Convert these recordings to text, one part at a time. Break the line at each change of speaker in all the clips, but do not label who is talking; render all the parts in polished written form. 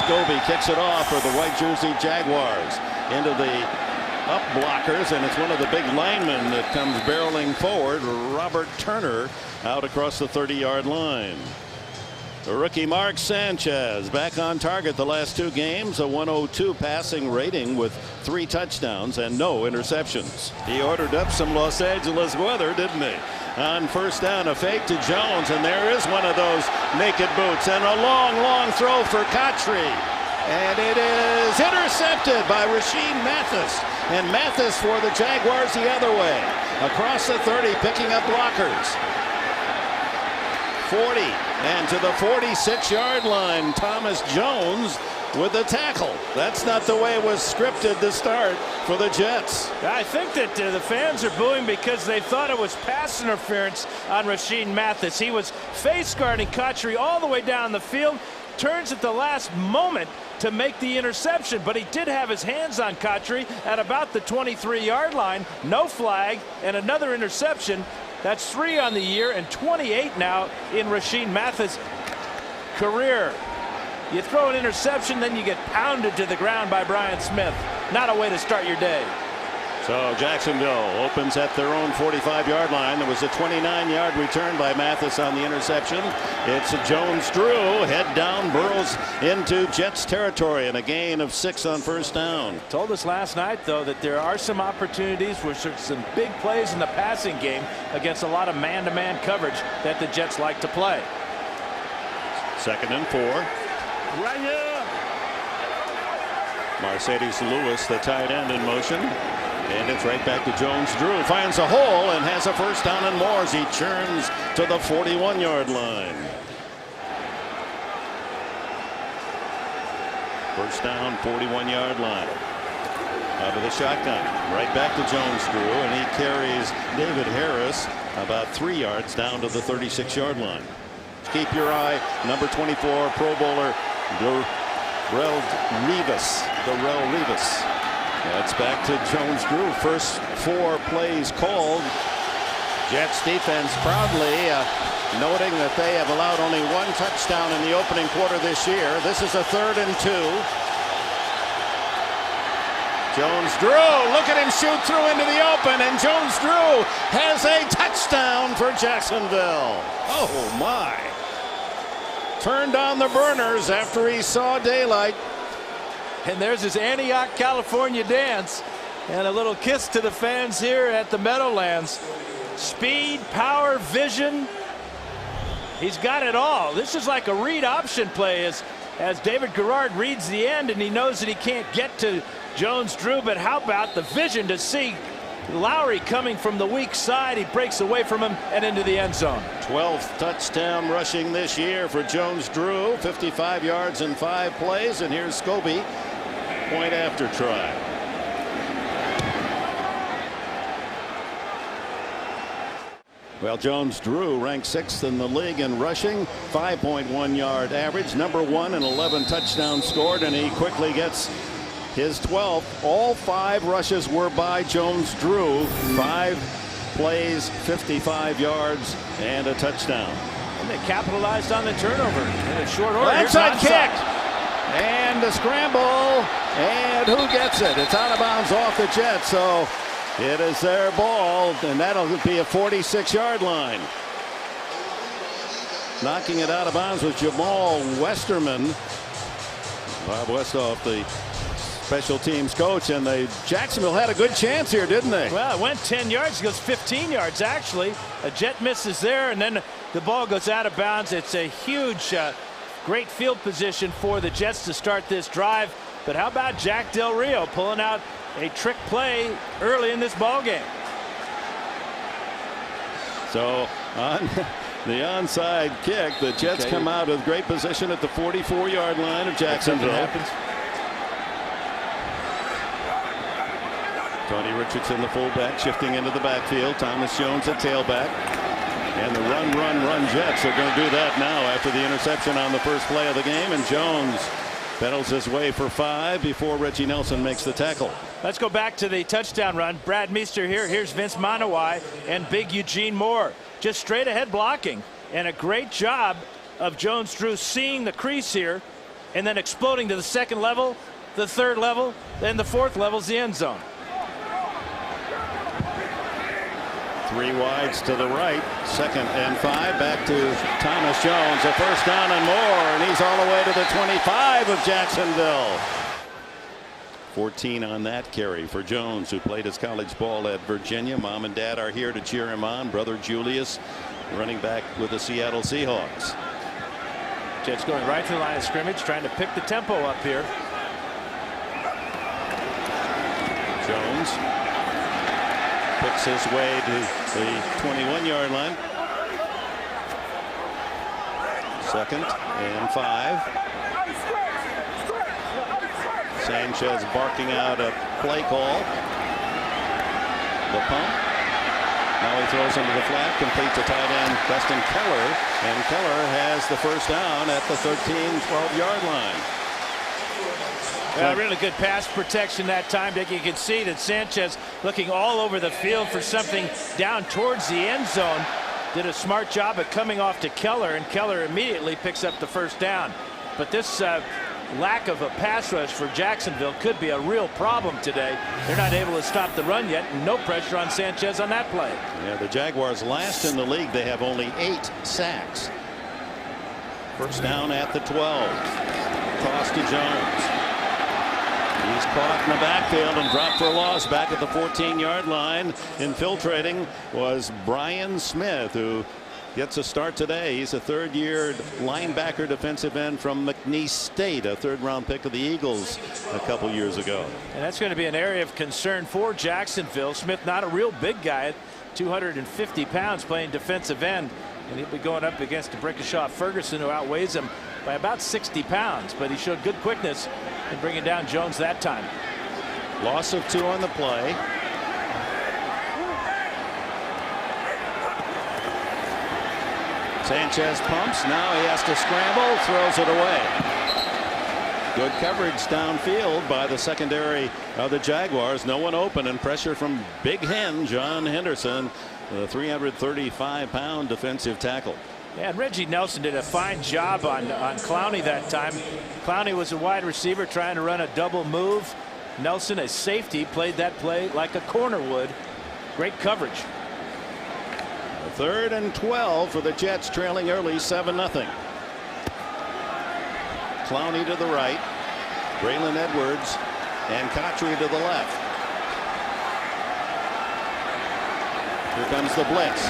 Scobie kicks it off for the white jersey Jaguars into the up blockers, and it's one of the big linemen that comes barreling forward. Robert Turner out across the 30-yard line. The rookie Mark Sanchez back on target the last two games, a 102 passing rating with 3 touchdowns and no interceptions. He ordered up some Los Angeles weather, didn't he? On first down, a fake to Jones, and there is one of those naked boots, and a long throw for Kotri. And it is intercepted by Rasheed Mathis. And Mathis for the Jaguars the other way. Across the 30, picking up blockers. 40, and to the 46-yard line, Thomas Jones with the tackle. That's not the way it was scripted to start for the Jets.
I think that the fans are booing because they thought it was pass interference on Rasheed Mathis. He was face guarding Kotri all the way down the field, turns at the last moment to make the interception, but he did have his hands on Kotri at about the 23-yard line. No flag and another interception. That's 3 on the year and 28 now in Rasheed Mathis' career. You throw an interception, then you get pounded to the ground by Brian Smith. Not a way to start your day.
So Jacksonville opens at their own 45-yard line. There was a 29-yard return by Mathis on the interception. It's Jones-Drew, head down, burrows into Jets territory, and a gain of 6 on first down.
Told us last night, though, that there are some opportunities for some big plays in the passing game against a lot of man-to-man coverage that the Jets like to play.
2nd and 4.
Right here.
Mercedes Lewis, the tight end, in motion. And it's right back to Jones-Drew. Finds a hole and has a first down and more as he churns to the 41-yard line. First down, 41-yard line. Out of the shotgun. Right back to Jones-Drew, and he carries David Harris about 3 yards down to the 36-yard line. Keep your eye, number 24 Pro Bowler Darrelle Revis. That's back to Jones-Drew. First 4 plays called. Jets defense proudly noting that they have allowed only 1 touchdown in the opening quarter this year. This is a 3rd and 2. Jones-Drew, look at him shoot through into the open, and Jones-Drew has a touchdown for Jacksonville. Oh my. Turned on the burners after he saw daylight.
And there's his Antioch, California dance and a little kiss to the fans here at the Meadowlands. Speed, power, vision. He's got it all. This is like a read option play as David Garrard reads the end, and he knows that he can't get to Jones-Drew, but how about the vision to see Lowry coming from the weak side? He breaks away from him and into the end zone.
12th touchdown rushing this year for Jones-Drew. 55 yards in 5 plays, and here's Scobie. Point after try. Well, Jones-Drew ranked 6th in the league in rushing, 5.1 yard average, number 1 in 11 touchdowns scored, and he quickly gets his 12th. All 5 rushes were by Jones-Drew. 5 plays, 55 yards, and a touchdown.
And they capitalized on the turnover in a short order.
Onside kick. And the scramble, and who gets it? It's out of bounds off the Jets, so it is their ball, and that'll be a 46-yard line. Knocking it out of bounds was Jamal Westerman. Bob Westhoff, the special teams coach, and Jacksonville had a good chance here, didn't they?
Well, it went 10 yards, it goes 15 yards actually. A Jet misses there, and then the ball goes out of bounds. It's a huge great field position for the Jets to start this drive. But how about Jack Del Rio pulling out a trick play early in this ball game?
So on the onside kick, the Jets come out with great position at the 44-yard line of Jacksonville. Tony Richardson, the fullback, shifting into the backfield. Thomas Jones at tailback. And the run Jets are going to do that now after the interception on the first play of the game. And Jones pedals his way for 5 before Reggie Nelson makes the tackle.
Let's go back to the touchdown run. Brad Meester here. Here's Vince Monowai and big Eugene Moore. Just straight ahead blocking. And a great job of Jones-Drew seeing the crease here and then exploding to the second level, the third level, then the fourth level is the end zone.
3 wides to the right. 2nd and 5. Back to Thomas Jones. A first down and more, and he's all the way to the 25 of Jacksonville. 14 on that carry for Jones, who played his college ball at Virginia. Mom and Dad are here to cheer him on. Brother Julius, running back with the Seattle Seahawks.
Jets going right to the line of scrimmage, trying to pick the tempo up here.
Jones picks his way to the 21-yard line. 2nd and 5. Sanchez barking out a play call. The pump. Now he throws into the flat, completes to tight end Dustin Keller, and Keller has the first down at the 13-12-yard line.
Really good pass protection that time. You can see that Sanchez looking all over the field for something down towards the end zone. Did a smart job of coming off to Keller, and Keller immediately picks up the first down. But this lack of a pass rush for Jacksonville could be a real problem today. They're not able to stop the run yet. No pressure on Sanchez on that play.
Yeah, the Jaguars last in the league. They have only 8 sacks. First down at the 12. Toss to Jones. He's caught in the backfield and dropped for a loss back at the 14-yard line. Infiltrating was Brian Smith, who gets a start today. He's a 3rd-year linebacker defensive end from McNeese State, a 3rd-round pick of the Eagles a couple years ago.
And that's going to be an area of concern for Jacksonville. Smith, not a real big guy, at 250 pounds, playing defensive end. And he'll be going up against Brickashaw Ferguson, who outweighs him by about 60 pounds. But he showed good quickness in bringing down Jones that time.
Loss of 2 on the play. Sanchez pumps. Now he has to scramble, throws it away. Good coverage downfield by the secondary of the Jaguars. No one open, and pressure from Big Hen John Henderson, the 335-pound defensive tackle.
Yeah, and Reggie Nelson did a fine job on Clowney that time. Clowney was a wide receiver trying to run a double move. Nelson, a safety, played that play like a corner would. Great coverage.
3rd and 12 for the Jets, trailing early 7-0. Clowney to the right, Braylon Edwards and Cottrey to the left. Here comes the blitz.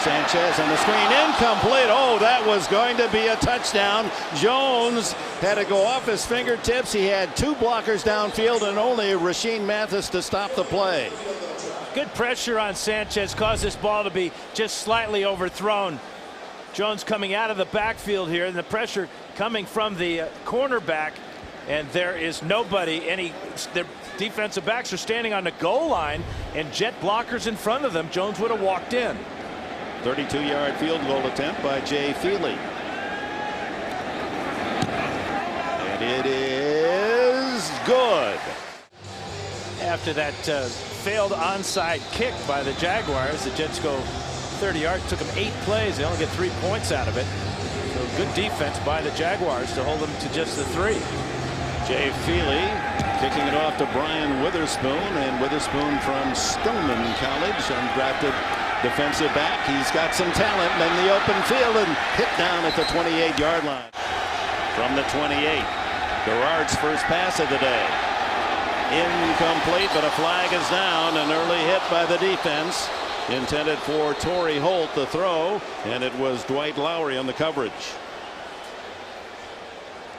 Sanchez on the screen, incomplete. Oh, that was going to be a touchdown. Jones had to go off his fingertips. He had 2 blockers downfield and only Rashean Mathis to stop the play.
Good pressure on Sanchez caused this ball to be just slightly overthrown. Jones coming out of the backfield here, and the pressure coming from the cornerback, and there is nobody. The defensive backs are standing on the goal line, and Jet blockers in front of them. Jones would have walked in.
32-yard field goal attempt by Jay Feely. And it is good.
After that failed onside kick by the Jaguars, the Jets go 30 yards. Took them 8 plays. They only get 3 points out of it. So good defense by the Jaguars to hold them to just the 3.
Jay Feely kicking it off to Brian Witherspoon, and Witherspoon from Stoneman College, undrafted defensive back. He's got some talent in the open field and hit down at the 28-yard line. From the 28, Garrard's first pass of the day. Incomplete, but a flag is down. An early hit by the defense. Intended for Torrey Holt, the throw, and it was Dwight Lowry on the coverage.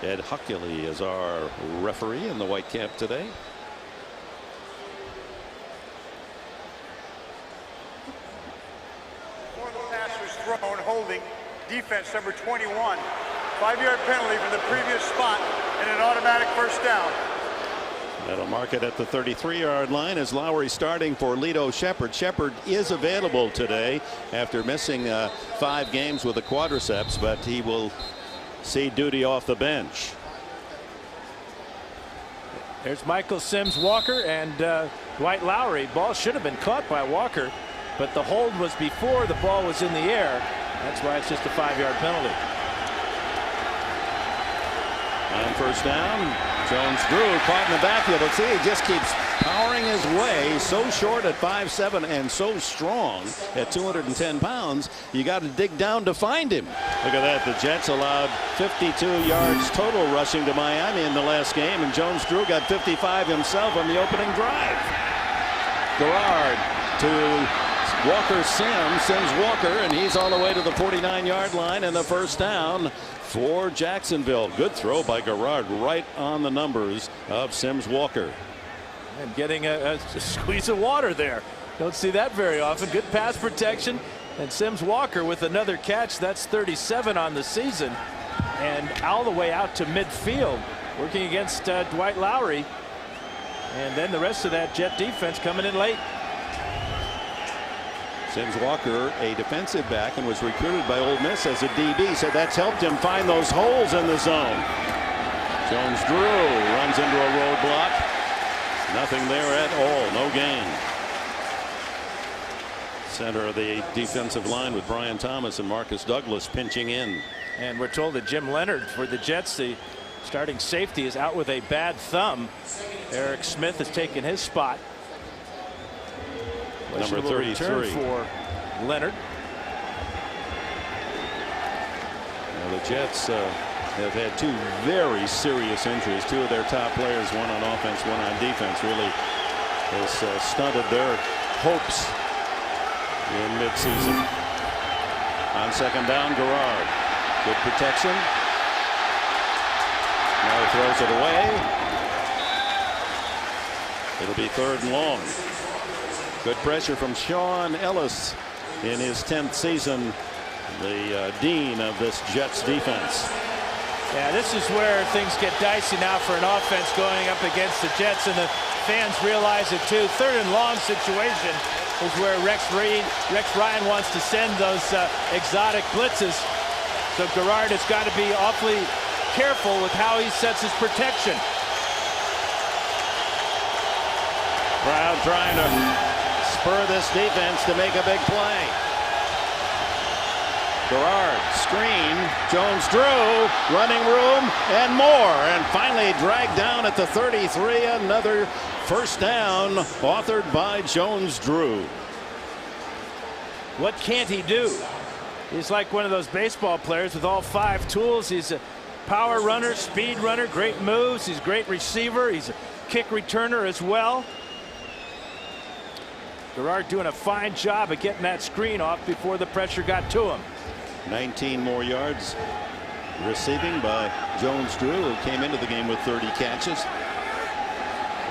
Ed Huckley is our referee in the white cap today.
Before the pass was thrown, holding defense number 21. 5-yard penalty from the previous spot and an automatic first down.
That'll mark it at the 33-yard line as Lowry starting for Lito Shepherd. Shepherd is available today after missing 5 games with a quadriceps, but he will see duty off the bench.
There's Michael Sims Walker and Dwight Lowry. Ball should have been caught by Walker, but the hold was before the ball was in the air. That's why it's just a 5-yard penalty.
On first down, Jones-Drew caught in the backfield. But see, he just keeps powering his way. So short at 5'7" and so strong at 210 pounds. You got to dig down to find him. Look at that. The Jets allowed 52 yards total rushing to Miami in the last game, and Jones-Drew got 55 himself on the opening drive. Garrard to Sims Walker, and he's all the way to the 49-yard line, and the first down for Jacksonville. Good throw by Garrard right on the numbers of Sims Walker.
And getting a squeeze of water there. Don't see that very often. Good pass protection, and Sims Walker with another catch. That's 37 on the season, and all the way out to midfield, working against Dwight Lowry. And then the rest of that Jet defense coming in late.
Sims Walker, a defensive back, and was recruited by Ole Miss as a DB, so that's helped him find those holes in the zone. Jones-Drew runs into a roadblock. Nothing there at all. No gain. Center of the defensive line with Brian Thomas and Marcus Douglas pinching in.
And we're told that Jim Leonard for the Jets, the starting safety, is out with a bad thumb. Eric Smith has taken his spot.
Number 33
for Leonard.
Well, the Jets have had two very serious injuries. Two of their top players, one on offense, one on defense, really has stunted their hopes in midseason. On second down, Garrard. Good protection. Now he throws it away. It'll be 3rd and long. Good pressure from Sean Ellis in his 10th season, the dean of this Jets defense.
Yeah, this is where things get dicey now for an offense going up against the Jets, and the fans realize it too. 3rd and long situation is where Rex Ryan wants to send those exotic blitzes. So Garrard has got to be awfully careful with how he sets his protection.
Brown trying to spur this defense to make a big play. Garrard screen, Jones-Drew running room and more, and finally dragged down at the 33. Another first down authored by Jones-Drew.
What can't he do? He's like one of those baseball players with all 5 tools. He's a power runner, speed runner, great moves. He's a great receiver. He's a kick returner as well. Garrard doing a fine job of getting that screen off before the pressure got to him.
19 more yards receiving by Jones-Drew, who came into the game with 30 catches.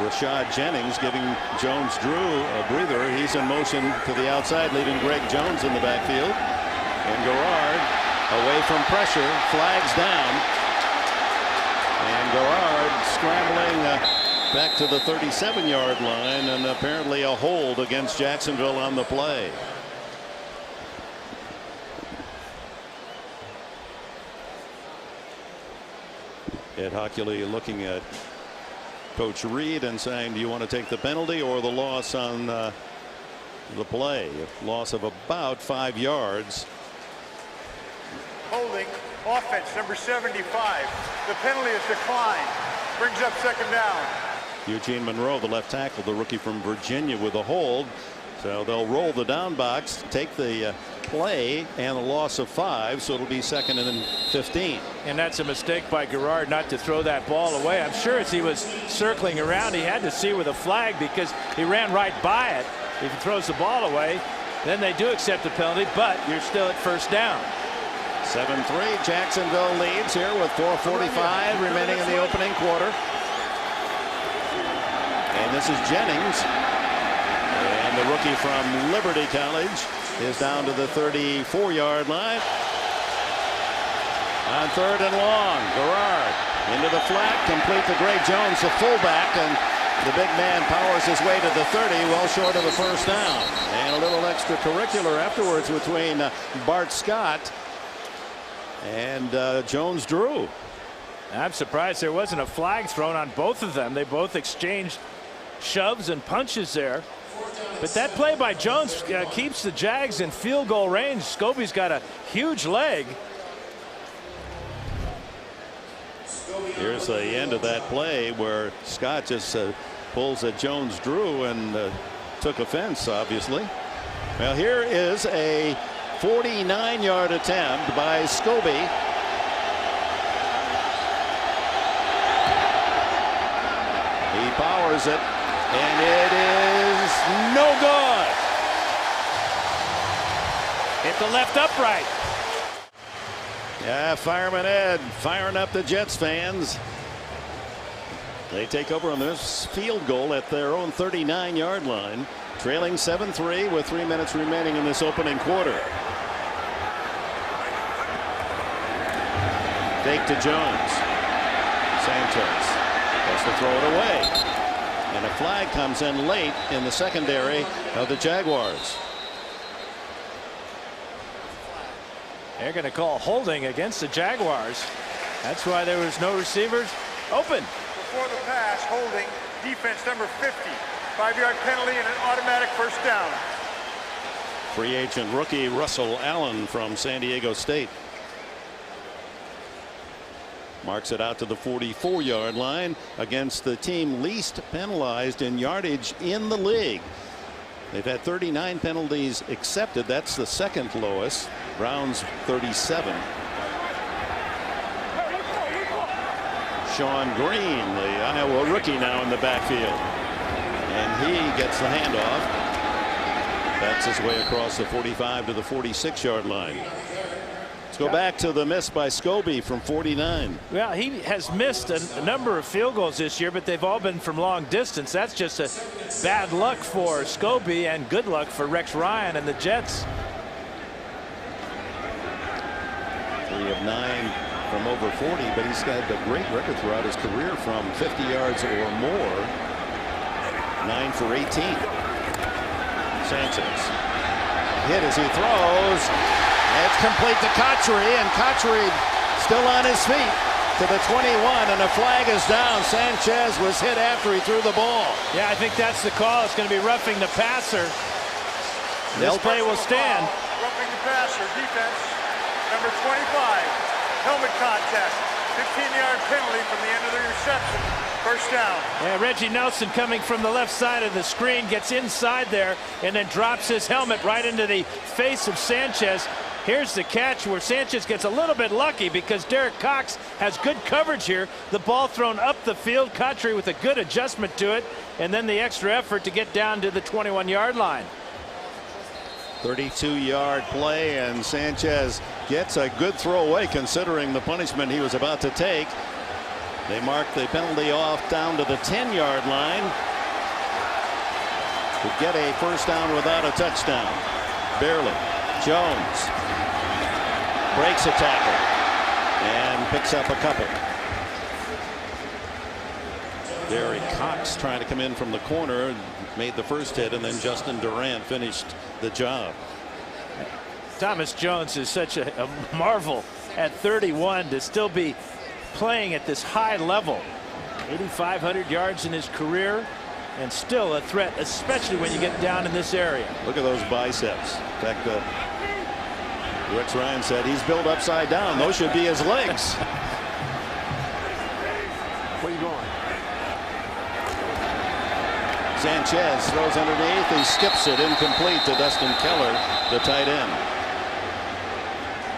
Rashad Jennings giving Jones-Drew a breather. He's in motion to the outside, leaving Greg Jones in the backfield. And Garrard away from pressure, flags down. And Garrard scrambling back to the 37-yard line, and apparently a hold against Jacksonville on the play. Ed Hockley looking at Coach Reed and saying, do you want to take the penalty or the loss on the play? A loss of about 5 yards.
Holding offense number 75. The penalty is declined. Brings up 2nd down.
Eugene Monroe, the left tackle, the rookie from Virginia, with a hold. So they'll roll the down box, take the play, and a loss of 5, so it'll be 2nd and 15.
And that's a mistake by Garrard not to throw that ball away. I'm sure as he was circling around, he had to see with a flag because he ran right by it. If he throws the ball away, then they do accept the penalty, but you're still at first down.
7-3, Jacksonville leads here with 4:45 remaining in the opening quarter. And this is Jennings, and the rookie from Liberty College is down to the 34-yard line. On 3rd and long, Garrard into the flat, complete to Greg Jones, the fullback, and the big man powers his way to the 30, well short of a first down. And a little extracurricular afterwards between Bart Scott and Jones-Drew.
I'm surprised there wasn't a flag thrown on both of them. They both exchanged shoves and punches there. But that play by Jones keeps the Jags in field goal range. Scobie's got a huge leg.
Here's the end of that play where Scott just pulls a Jones-Drew and took offense, obviously. Well, here is a 49-yard attempt by Scobie. He powers it, and it is no good.
Hit the left upright.
Yeah, Fireman Ed firing up the Jets fans. They take over on this field goal at their own 39-yard line, trailing 7-3 with 3 minutes remaining in this opening quarter. Fake to Jones. Sanchez has to throw it away. And a flag comes in late in the secondary of the Jaguars.
They're going to call holding against the Jaguars. That's why there was no receivers open.
Before the pass, holding, defense number 50. 5-yard penalty and an automatic first down.
Free agent rookie Russell Allen from San Diego State marks it out to the 44-yard line against the team least penalized in yardage in the league. They've had 39 penalties accepted. That's the second lowest. Browns 37. Sean Green, the Iowa rookie, now in the backfield, and he gets the handoff. That's his way across the 45 to the 46-yard line. Let's go back to the miss by Scobie from 49.
Well, he has missed a number of field goals this year, but they've all been from long distance. That's just a bad luck for Scobie and good luck for Rex Ryan and the Jets.
3 of 9 from over 40, but he's got a great record throughout his career from 50 yards or more. 9 for 18. Sanchez hit as he throws. It's complete to Cotchery, and Cotchery still on his feet to the 21, and a flag is down. Sanchez was hit after he threw the ball.
Yeah, I think that's the call. It's going to be roughing the passer. This play will stand.
Roughing the passer, defense number 25. Helmet contact. 15-yard penalty from the end of the reception. First down.
Yeah, Reggie Nelson coming from the left side of the screen gets inside there and then drops his helmet right into the face of Sanchez. Here's the catch where Sanchez gets a little bit lucky because Derek Cox has good coverage here. The ball thrown up the field. Cotchery with a good adjustment to it, and then the extra effort to get down to the 21-yard line.
32-yard play, and Sanchez gets a good throw away considering the punishment he was about to take. They mark the penalty off down to the 10-yard line to get a first down without a touchdown. Barely. Jones breaks a tackle and picks up a couple. Derek Cox trying to come in from the corner, made the first hit, and then Justin Durant finished the job.
Thomas Jones is such a marvel at 31 to still be playing at this high level. 8,500 yards in his career and still a threat, especially when you get down in this area.
Look at those biceps. In fact, Rex Ryan said he's built upside down. Those should be his legs.
Where are you going?
Sanchez throws underneath. He skips it incomplete to Dustin Keller, the tight end.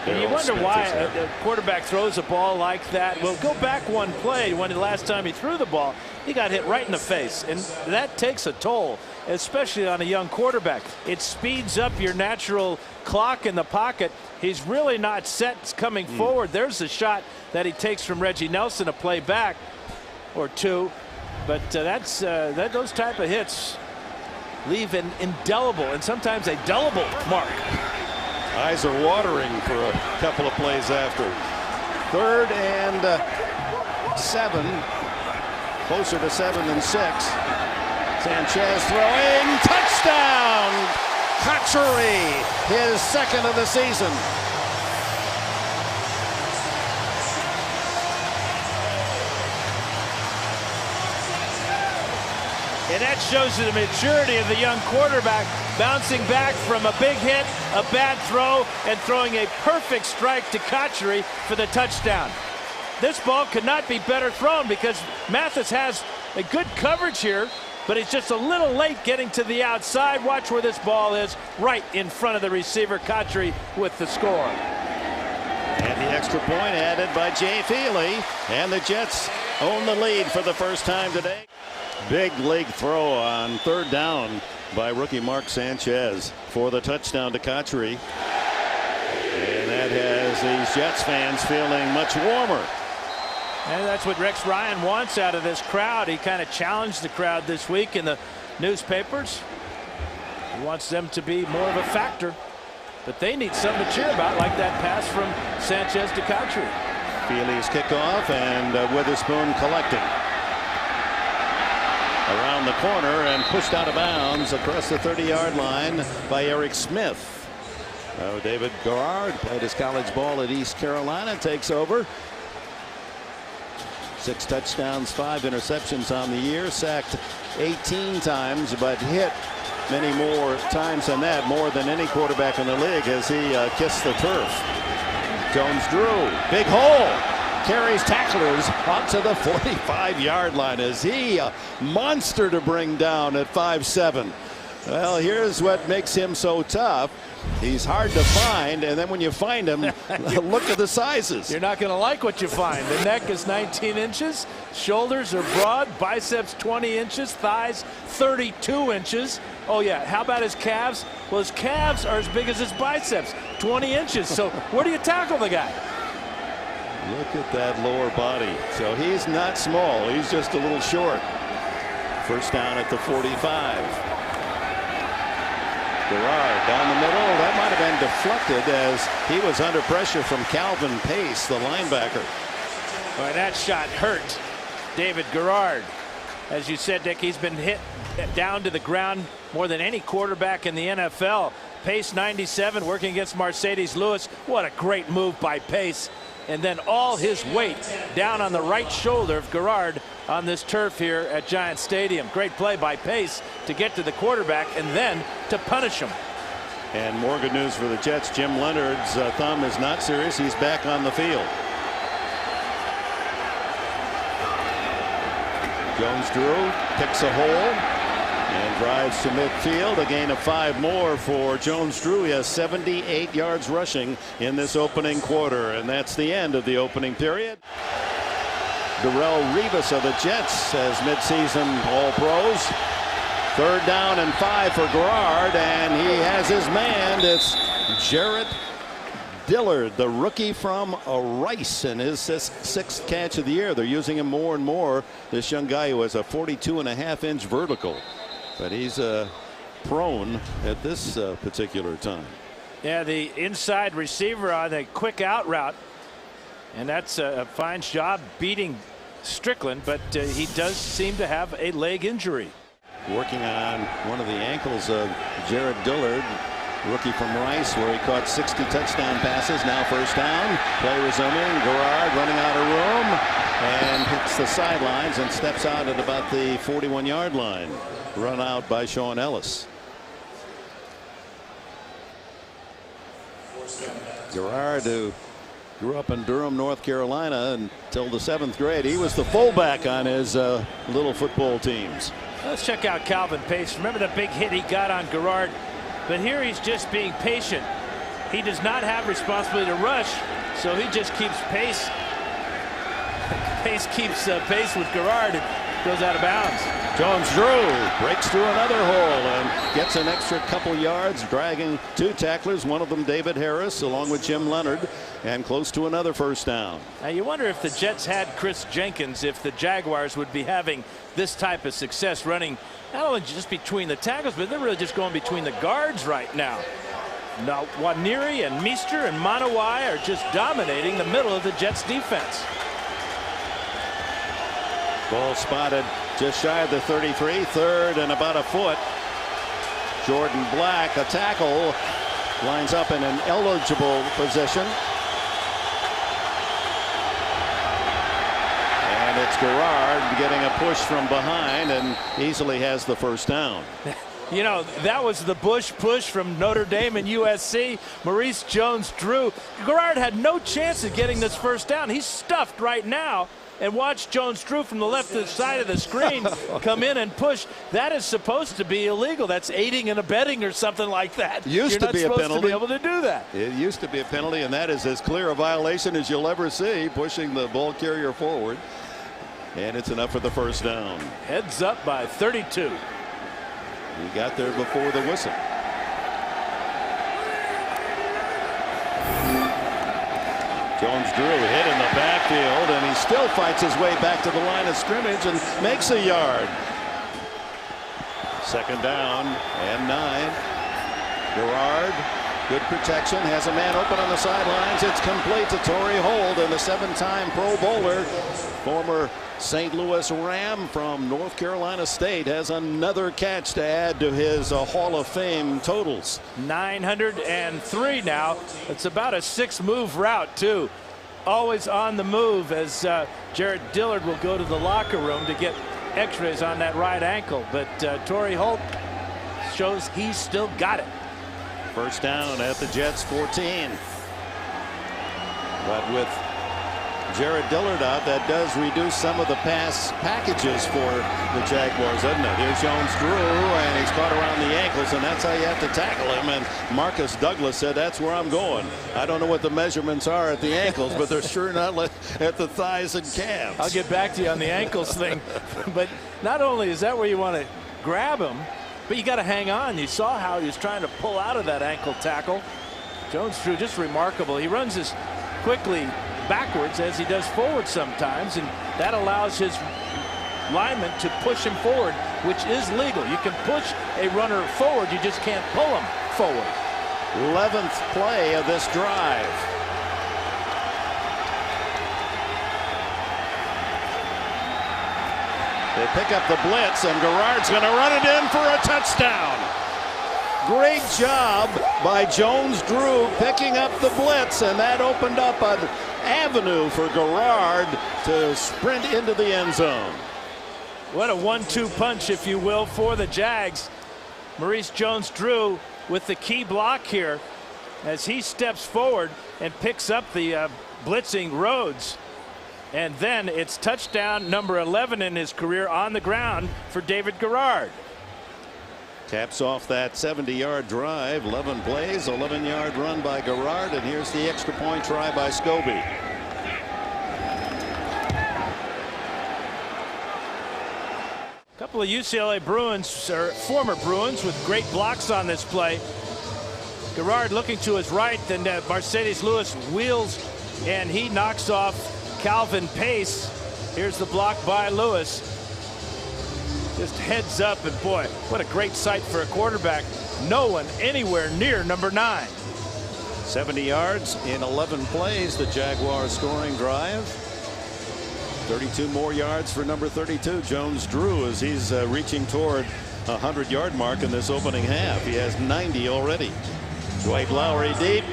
And you wonder why a quarterback throws a ball like that. Well, go back one play when the last time he threw the ball, he got hit right in the face, and that takes a toll, especially on a young quarterback. It speeds up your natural clock in the pocket. He's really not set coming forward. There's a shot that he takes from Reggie Nelson, a play back or two, but those type of hits leave an indelible and sometimes a delible mark.
Eyes are watering for a couple of plays after. 3rd and 7. Closer to 7 than 6. Sanchez throwing. Touchdown! Cotchery, his second of the season.
And that shows you the maturity of the young quarterback, bouncing back from a big hit, a bad throw, and throwing a perfect strike to Cotchery for the touchdown. this ball could not be better thrown because Mathis has a good coverage here, but he's just a little late getting to the outside. Watch where this ball is, right in front of the receiver. Kotri with the score.
And the extra point added by Jay Feely, and the Jets own the lead for the first time today. Big leg throw on third down by rookie Mark Sanchez for the touchdown to Kotri. And that has these Jets fans feeling much warmer.
And that's what Rex Ryan wants out of this crowd. He kind of challenged the crowd this week in the newspapers. He wants them to be more of a factor. But they need something to cheer about, like that pass from Sanchez to Kotri.
Feely's kickoff, and Witherspoon collecting. Around the corner and pushed out of bounds across the 30-yard line by Eric Smith. David Garrard played his college ball at East Carolina, takes over. 6 touchdowns, 5 interceptions on the year, sacked 18 times, but hit many more times than that, more than any quarterback in the league as he kissed the turf. Jones-Drew, big hole, carries tacklers out to the 45-yard line. Is he a monster to bring down at 5'7"? Well, here's what makes him so tough. He's hard to find, and then when you find him, look at the sizes.
You're not going to like what you find. The neck is 19 inches, shoulders are broad, biceps 20 inches, thighs 32 inches. Oh yeah, how about his calves? Well, his calves are as big as his biceps, 20 inches. So where do you tackle the guy?
Look at that lower body. So he's not small, he's just a little short. First down at the 45. Garrard down the middle. That might have been deflected as he was under pressure from Calvin Pace, the linebacker.
Well, that shot hurt David Garrard. As you said, Dick, he's been hit down to the ground more than any quarterback in the NFL. Pace 97 working against Mercedes Lewis. What a great move by Pace. And then all his weight down on the right shoulder of Garrard on this turf here at Giant Stadium. Great play by Pace to get to the quarterback and then to punish him.
And more good news for the Jets. Jim Leonard's thumb is not serious. He's back on the field. Jones-Drew picks a hole and drives to midfield. A gain of 5 more for Jones-Drew. He has 78 yards rushing in this opening quarter, and that's the end of the opening period. Darrelle Revis of the Jets says midseason All-Pros. 3rd down and 5 for Garrard, and he has his man. It's Jarrett Dillard, the rookie from Rice, and his 6th catch of the year. They're using him more and more. This young guy who has a 42.5-inch vertical, but he's prone at this particular time.
Yeah, the inside receiver on the quick out route, and that's a fine job beating Strickland, but he does seem to have a leg injury.
Working on one of the ankles of Jarrett Dillard, rookie from Rice, where he caught 60 touchdown passes. Now first down, play resuming. Garrard running out of room and hits the sidelines and steps out at about the 41-yard line. Run out by Sean Ellis. Garrard, who grew up in Durham, North Carolina until the 7th grade. He was the fullback on his little football teams.
Let's check out Calvin Pace. Remember the big hit he got on Garrard, but here he's just being patient. He does not have responsibility to rush, so he just keeps pace. Pace keeps pace with Garrard and goes out of bounds.
Jones-Drew breaks through another hole and gets an extra couple yards, dragging 2 tacklers, one of them David Harris, along with Jim Leonard, and close to another first down.
Now you wonder if the Jets had Chris Jenkins, if the Jaguars would be having this type of success running not only just between the tackles, but they're really just going between the guards right now. Now Waniri and Meester and Manawai are just dominating the middle of the Jets defense.
Ball spotted just shy of the 33, 3rd and about a foot. Jordan Black, a tackle, lines up in an eligible position. And it's Garrard getting a push from behind and easily has the first down.
You know, that was the Bush push from Notre Dame and USC. Maurice Jones-Drew. Garrard had no chance of getting this first down. He's stuffed right now. And watch Jones-Drew from the left side of the screen come in and push. That is supposed to be illegal. That's aiding and abetting or something like that.
Used to be a penalty.
You're not supposed to be able to do that.
It used to be a penalty, and that is as clear a violation as you'll ever see, pushing the ball carrier forward. And it's enough for the first down.
Heads up by 32.
He got there before the whistle. Jones-Drew hit in the backfield, and he still fights his way back to the line of scrimmage and makes a yard. Second down and 9. Garrard, good protection, has a man open on the sidelines. It's complete to Torrey Holt, and the 7-time Pro Bowler, former St. Louis Ram from North Carolina State, has another catch to add to his Hall of Fame totals.
903 now. It's about a 6-move route, too. Always on the move as Jared Dillard will go to the locker room to get x-rays on that right ankle. But Torrey Holt shows he's still got it.
First down at the Jets 14. But with Jared Dillard out, that does reduce some of the pass packages for the Jaguars, doesn't it? Here's Jones-Drew, and he's caught around the ankles, and that's how you have to tackle him. And Marcus Douglas said, that's where I'm going. I don't know what the measurements are at the ankles, but they're sure not at the thighs and calves.
I'll get back to you on the ankles thing. But not only is that where you want to grab him, but you got to hang on. You saw how he was trying to pull out of that ankle tackle. Jones-Drew, just remarkable. He runs as quickly backwards as he does forward sometimes, and that allows his lineman to push him forward, which is legal. You can push a runner forward, you just can't pull him forward.
11th play of this drive. They pick up the blitz, and Garrard's going to run it in for a touchdown. Great job by Jones-Drew picking up the blitz, and that opened up an avenue for Garrard to sprint into the end zone.
What a 1-2 punch, if you will, for the Jags. Maurice Jones-Drew with the key block here as he steps forward and picks up the blitzing Rhodes. And then it's touchdown number 11 in his career on the ground for David Garrard.
Caps off that 70-yard drive. 11 plays, 11-yard run by Garrard, and here's the extra point try by Scobie.
A couple of UCLA Bruins, or former Bruins, with great blocks on this play. Garrard looking to his right, then Mercedes Lewis wheels, and he knocks off Calvin Pace. Here's the block by Lewis. Just heads up, and boy, what a great sight for a quarterback. No one anywhere near number 9.
70 yards in 11 plays, the Jaguars scoring drive. 32 more yards for number 32, Jones-Drew, as he's reaching toward a 100-yard mark in this opening half. He has 90 already. Dwight Lowry deep.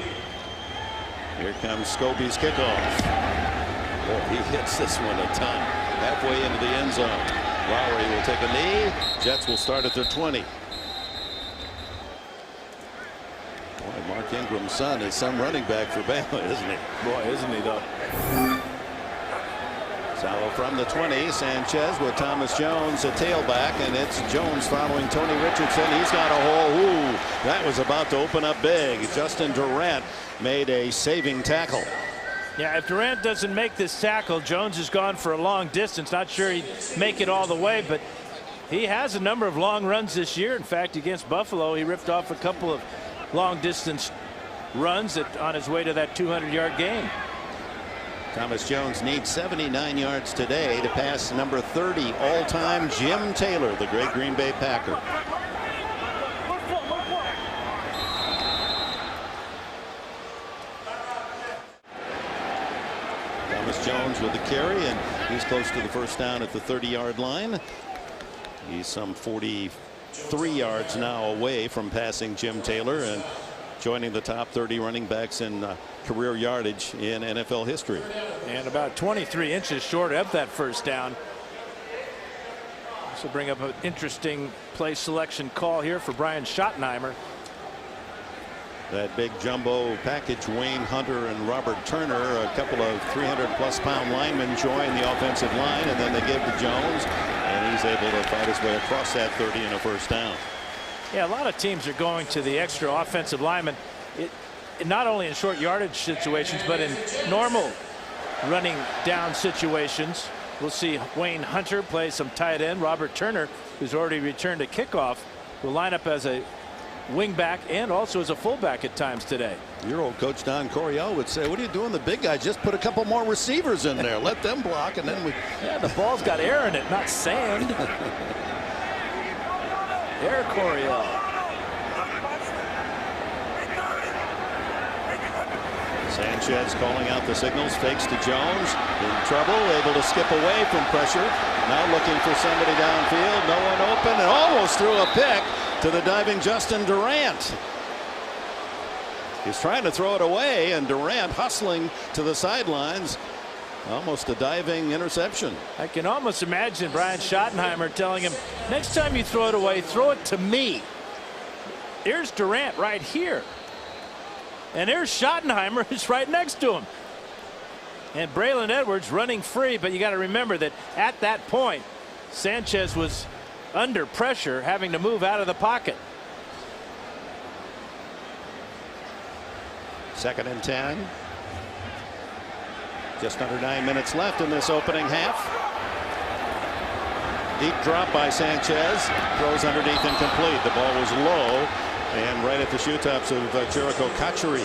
Here comes Scobie's kickoff. Boy, he hits this one a ton. Halfway into the end zone. Lowry will take a knee. Jets will start at their 20. Boy, Mark Ingram's son is some running back for Bama, isn't he?
Boy, isn't he, though.
So from the 20, Sanchez with Thomas Jones, a tailback, and it's Jones following Tony Richardson. He's got a hole. Ooh, that was about to open up big. Justin Durant made a saving tackle.
Yeah, if Durant doesn't make this tackle, Jones has gone for a long distance. Not sure he'd make it all the way, but he has a number of long runs this year. In fact, against Buffalo, he ripped off a couple of long distance runs on his way to that 200-yard game.
Thomas Jones needs 79 yards today to pass number 30 all-time Jim Taylor, the great Green Bay Packer. Thomas Jones with the carry, and he's close to the first down at the 30-yard line. He's some 43 yards now away from passing Jim Taylor and joining the top 30 running backs in career yardage in NFL history.
And about 23 inches short of that first down. This will bring up an interesting play selection call here for Brian Schottenheimer.
That big jumbo package, Wayne Hunter and Robert Turner, a couple of 300+ pound linemen join the offensive line, and then they give to Jones, and he's able to fight his way across that 30 and a first down.
Yeah, a lot of teams are going to the extra offensive lineman, not only in short yardage situations, but in normal running down situations. We'll see Wayne Hunter play some tight end. Robert Turner, who's already returned a kickoff, will line up as a wingback and also as a fullback at times today.
Your old coach Don Coryell would say, what are you doing, the big guys? Just put a couple more receivers in there. Let them block, and then we...
Yeah, the ball's got air in it, not sand. Air Coryell.
Sanchez calling out the signals, fakes to Jones, in trouble, able to skip away from pressure. Now looking for somebody downfield, no one open, and almost threw a pick to the diving Justin Durant. He's trying to throw it away, and Durant hustling to the sidelines. Almost a diving interception.
I can almost imagine Brian Schottenheimer telling him, next time you throw it away, throw it to me. Here's Durant right here. And there's Schottenheimer who's right next to him. And Braylon Edwards running free, but you got to remember that at that point, Sanchez was under pressure, having to move out of the pocket.
2nd and 10. Just under 9 minutes left in this opening half. Deep drop by Sanchez. Throws underneath, incomplete. The ball was low and right at the shoe tops of Jericho Cotchery.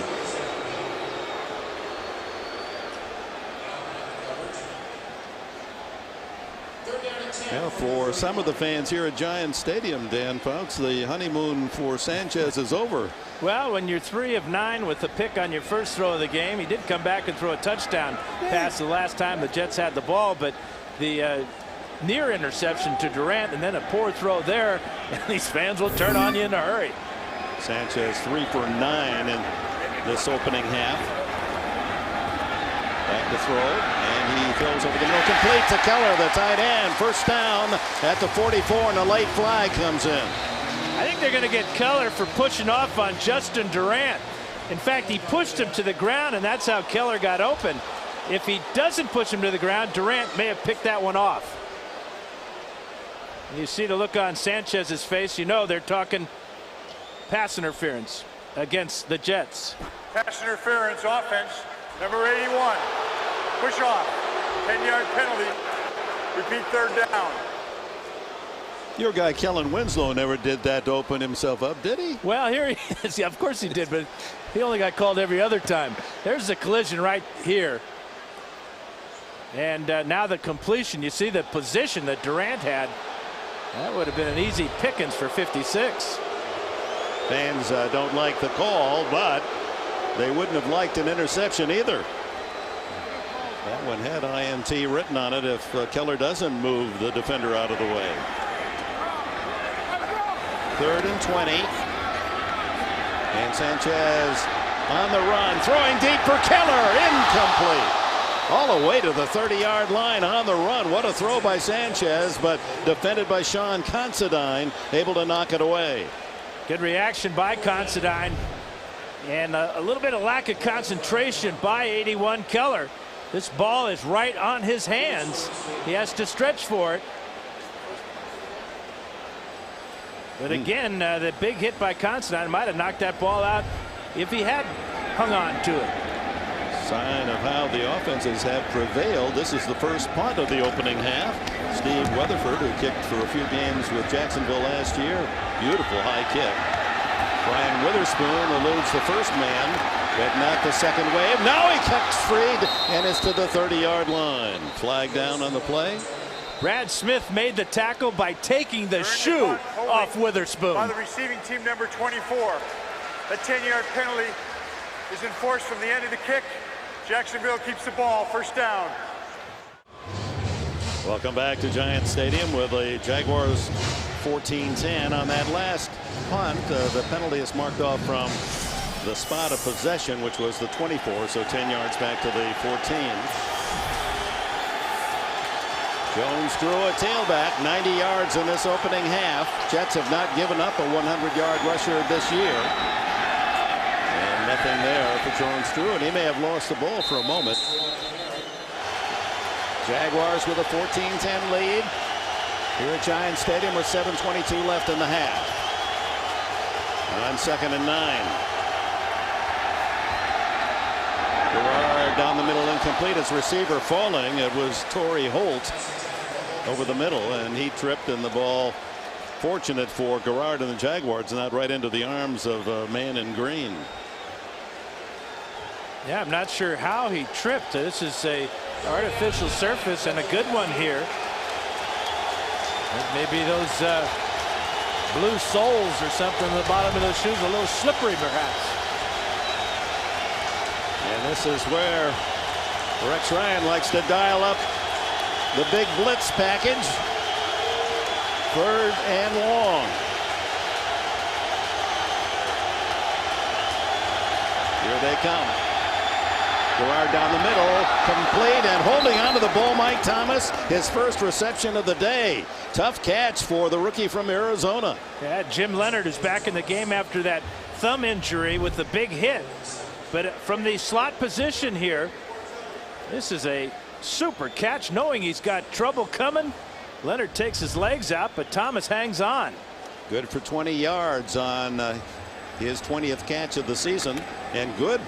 Now, for some of the fans here at Giants Stadium, Dan, folks, the honeymoon for Sanchez is over.
Well, when you're 3 of 9 with a pick on your first throw of the game, he did come back and throw a touchdown pass the last time the Jets had the ball, but the near interception to Durant and then a poor throw there, and these fans will turn on you in a hurry.
Sanchez 3 for 9 in this opening half. Back to throw, and he throws over the middle, complete to Keller, the tight end. First down at the 44, and a late flag comes in.
I think they're going to get Keller for pushing off on Justin Durant. In fact, he pushed him to the ground, and that's how Keller got open. If he doesn't push him to the ground, Durant may have picked that one off. You see the look on Sanchez's face. You know they're talking pass interference against the Jets.
Pass interference offense, number 81. Push off. 10-yard penalty. Repeat 3rd down.
Your guy Kellen Winslow never did that to open himself up, did he?
Well, here he is. Yeah, of course he did, but he only got called every other time. There's the collision right here. And now the completion. You see the position that Durant had. That would have been an easy pickings for 56.
Fans don't like the call, but they wouldn't have liked an interception either. That one had INT written on it if Keller doesn't move the defender out of the way. 3rd and 20. And Sanchez on the run, throwing deep for Keller, incomplete. All the way to the 30-yard line on the run. What a throw by Sanchez, but defended by Sean Considine, able to knock it away.
Good reaction by Considine, and a little bit of lack of concentration by 81 Keller. This ball is right on his hands. He has to stretch for it. But again, the big hit by Considine might have knocked that ball out if he had hung on to it.
Sign of how the offenses have prevailed. This is the first punt of the opening half. Steve Weatherford, who kicked for a few games with Jacksonville last year. Beautiful high kick. Brian Witherspoon eludes the first man, but not the second wave. Now he kicks free and is to the 30-yard line. Flag down on the play.
Brad Smith made the tackle by taking the shoe off Witherspoon.
By the receiving team, number 24. A 10-yard penalty is enforced from the end of the kick. Jacksonville keeps the ball. First down.
Welcome back to Giants Stadium with the Jaguars 14-10 on that last punt. The penalty is marked off from the spot of possession, which was the 24, so 10 yards back to the 14. Jones threw a tailback, 90 yards in this opening half. Jets have not given up a 100-yard rusher this year. And nothing there for Jones threw, and he may have lost the ball for a moment. Jaguars with a 14-10 lead here at Giants Stadium with 7:22 left in the half. On 2nd and 9. Garrard down the middle, incomplete. His receiver falling. It was Torrey Holt over the middle, and he tripped, and the ball, fortunate for Garrard and the Jaguars, not right into the arms of a man in green.
Yeah, I'm not sure how he tripped. This is a artificial surface and a good one here. Maybe those blue soles or something at the bottom of those shoes, a little slippery perhaps.
And this is where Rex Ryan likes to dial up the big blitz package. 3rd and long. Here they come. Garrard down the middle, complete, and holding on to the ball, Mike Thomas, his first reception of the day. Tough catch for the rookie from Arizona.
Yeah, Jim Leonard is back in the game after that thumb injury with the big hit. But from the slot position here, this is a super catch, knowing he's got trouble coming. Leonard takes his legs out, but Thomas hangs on.
Good for 20 yards on his 20th catch of the season, and good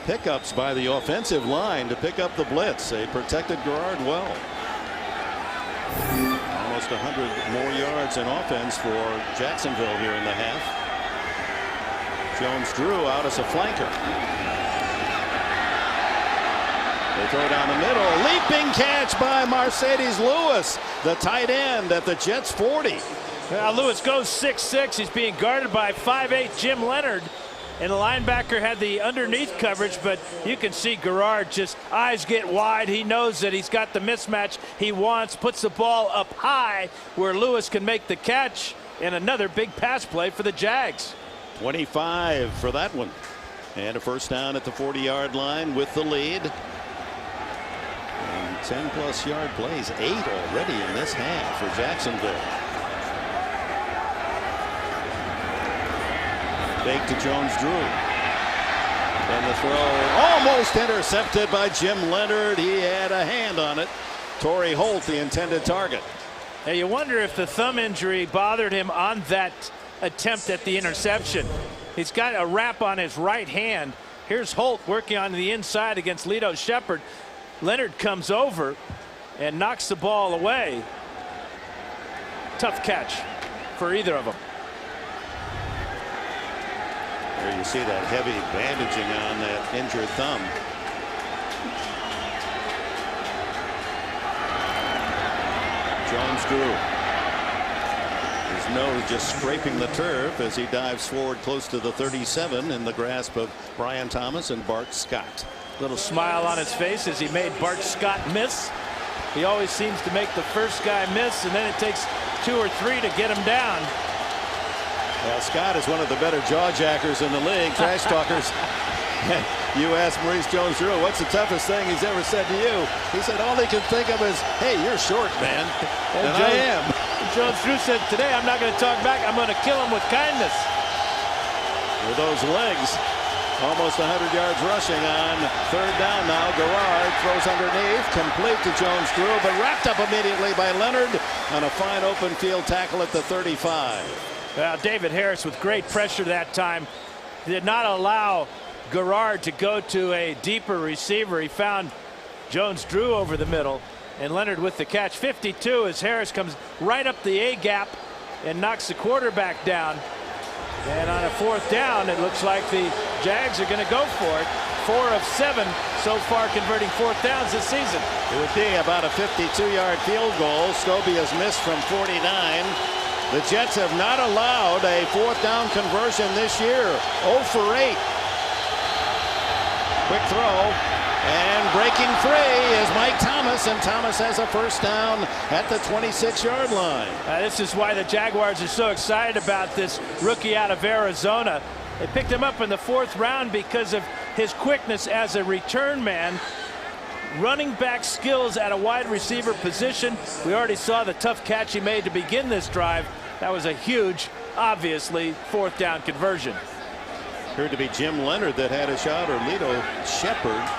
pickups by the offensive line to pick up the blitz. They protected Garrard well. Almost 100 more yards in offense for Jacksonville here in the half. Jones drew out as a flanker. They throw down the middle. Leaping catch by Mercedes Lewis, the tight end at the Jets 40.
Well, Lewis goes 6'6". He's being guarded by 5'8" Jim Leonard. And the linebacker had the underneath coverage, but you can see Garrard just eyes get wide. He knows that he's got the mismatch he wants, puts the ball up high where Lewis can make the catch, and another big pass play for the Jags.
25 for that one. And a first down at the 40-yard line with the lead. And 10+ yard plays, 8 already in this half for Jacksonville. Fake to Jones Drew. And the throw almost intercepted by Jim Leonard. He had a hand on it. Torrey Holt, the intended target.
Now you wonder if the thumb injury bothered him on that attempt at the interception. He's got a wrap on his right hand. Here's Holt working on the inside against Lito Shepherd. Leonard comes over and knocks the ball away. Tough catch for either of them.
There you see that heavy bandaging on that injured thumb. Jones Drew. His nose just scraping the turf as he dives forward close to the 37 in the grasp of Brian Thomas and Bart Scott.
Little smile on his face as he made Bart Scott miss. He always seems to make the first guy miss, and then it takes 2 or 3 to get him down.
Well, Scott is one of the better jawjackers in the league. Trash talkers. You asked Maurice Jones-Drew, what's the toughest thing he's ever said to you? He said all he could think of is, hey, you're short, man. And I am.
Jones-Drew said, today I'm not going to talk back. I'm going to kill him with kindness.
With those legs, almost 100 yards rushing on 3rd down now. Garrard throws underneath, complete to Jones-Drew, but wrapped up immediately by Leonard on a fine open field tackle at the 35.
Well, David Harris with great pressure that time did not allow Garrard to go to a deeper receiver. He found Jones-Drew over the middle, and Leonard with the catch. 52 as Harris comes right up the A gap and knocks the quarterback down. And on a 4th down, it looks like the Jags are going to go for it. 4 of 7 so far converting 4th downs this season.
It would be about a 52-yard field goal. Scobie has missed from 49. The Jets have not allowed a 4th down conversion this year. 0 for 8. Quick throw, and breaking free is Mike Thomas, and Thomas has a first down at the 26-yard line.
This is why the Jaguars are so excited about this rookie out of Arizona. They picked him up in the 4th round because of his quickness as a return man. running back skills at a wide receiver position. We already saw the tough catch he made to begin this drive. That was a huge, obviously, fourth down conversion.
Appeared to be Jim Leonard that had a shot, or Lito Shepard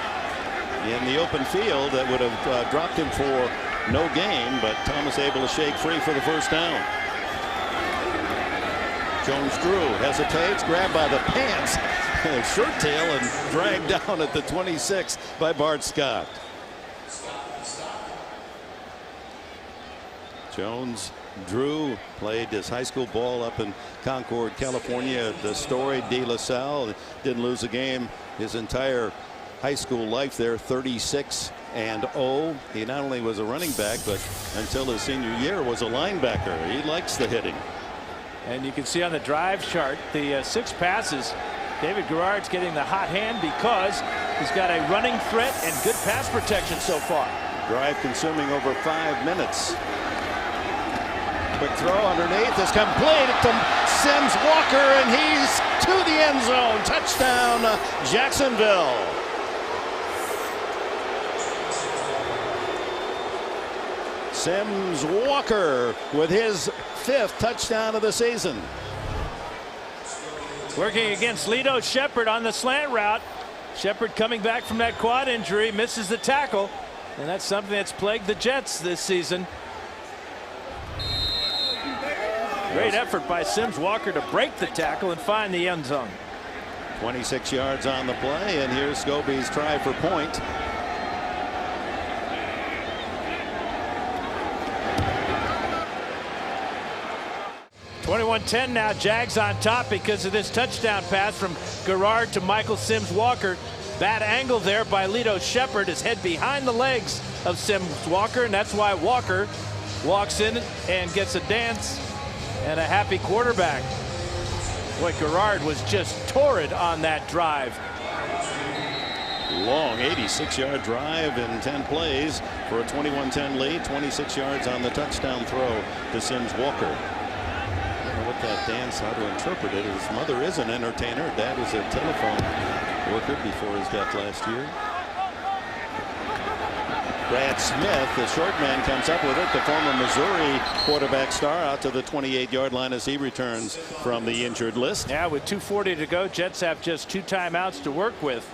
in the open field that would have dropped him for no gain, but Thomas able to shake free for the first down. Jones-Drew hesitates, grabbed by the pants, shirt tail, and dragged down at the 26 by Bart Scott. Jones-Drew played his high school ball up in Concord, California at the storied De La Salle. Didn't lose a game his entire high school life there, 36-0. He not only was a running back, but until his senior year was a linebacker. He likes the hitting.
And you can see on the drive chart the 6 passes. David Garrard's getting the hot hand because he's got a running threat and good pass protection so far.
Drive consuming over 5 minutes. Quick throw underneath is complete to Sims Walker, and he's to the end zone. Touchdown, Jacksonville. Sims Walker with his 5th touchdown of the season.
Working against Lito Shepard on the slant route. Shepard coming back from that quad injury, misses the tackle, and that's something that's plagued the Jets this season. Great effort by Sims Walker to break the tackle and find the end zone.
26 yards on the play, and here's Scobie's try for point.
(21-10) now, Jags on top because of this touchdown pass from Garrard to Michael Sims Walker. Bad angle there by Lito Shepard. His head behind the legs of Sims Walker, and that's why Walker walks in and gets a dance and a happy quarterback. Boy, Garrard was just torrid on that drive.
Long 86-yard drive in 10 plays for a 21-10 lead. 26 yards on the touchdown throw to Sims Walker. What that dance, how to interpret it. His mother is an entertainer. Dad was a telephone worker before his death last year. Brad Smith, the short man, comes up with it. The former Missouri quarterback star out to the 28-yard line as he returns from the injured list.
Yeah, with 2:40 to go, Jets have just 2 timeouts to work with.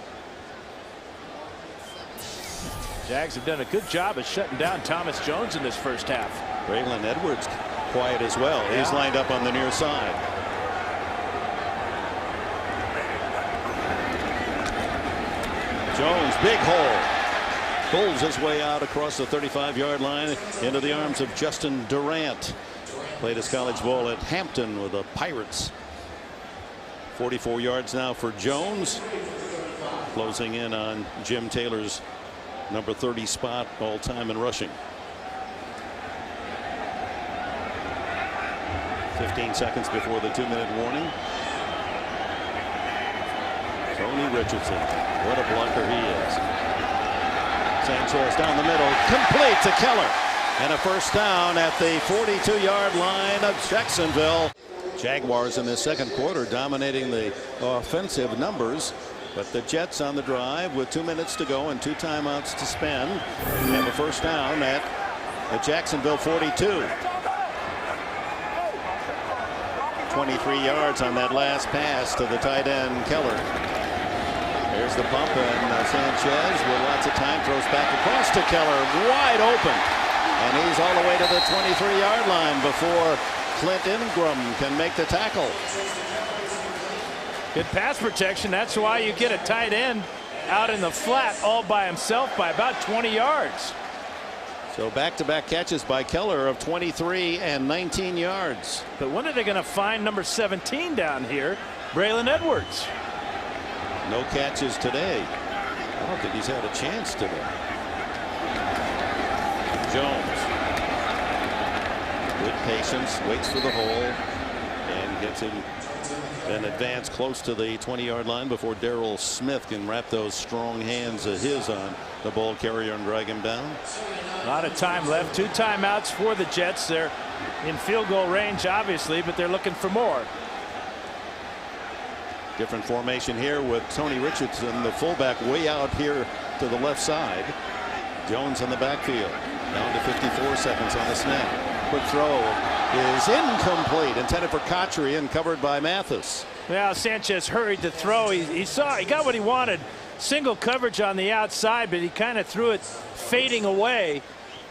Jags have done a good job of shutting down Thomas Jones in this first half.
Braylon Edwards quiet as well. Yeah. He's lined up on the near side. Jones, big hole. Pulls his way out across the 35-yard line into the arms of Justin Durant. Played his college ball at Hampton with the Pirates. 44 yards now for Jones. Closing in on Jim Taylor's number 30 spot all time in rushing. 15 seconds before the 2-minute warning. Tony Richardson, what a blocker he is. Sanchez down the middle, complete to Keller, and a first down at the 42-yard line of Jacksonville. Jaguars in the second quarter dominating the offensive numbers, but the Jets on the drive with 2 minutes to go and 2 timeouts to spend, and a first down at the Jacksonville 42. 23 yards on that last pass to the tight end Keller. There's the bump, and Sanchez with lots of time throws back across to Keller, wide open, and he's all the way to the 23-yard line before Clint Ingram can make the tackle.
Good pass protection. That's why you get a tight end out in the flat all by himself by about 20 yards.
So back-to-back catches by Keller of 23 and 19 yards.
But when are they going to find number 17 down here, Braylon Edwards?
No catches today. I don't think he's had a chance today. Jones. Good patience, waits for the hole, and gets him an advance close to the 20-yard line before Darrell Smith can wrap those strong hands of his on the ball carrier and drag him down.
A lot of time left. 2 timeouts for the Jets. They're in field goal range, obviously, but they're looking for more.
Different formation here with Tony Richardson, the fullback, way out here to the left side. Jones in the backfield. Down to 54 seconds on the snap. Quick throw is incomplete. Intended for Cotchery and covered by Mathis.
Well, Sanchez hurried to throw. He got what he wanted. Single coverage on the outside, but he kind of threw it fading away.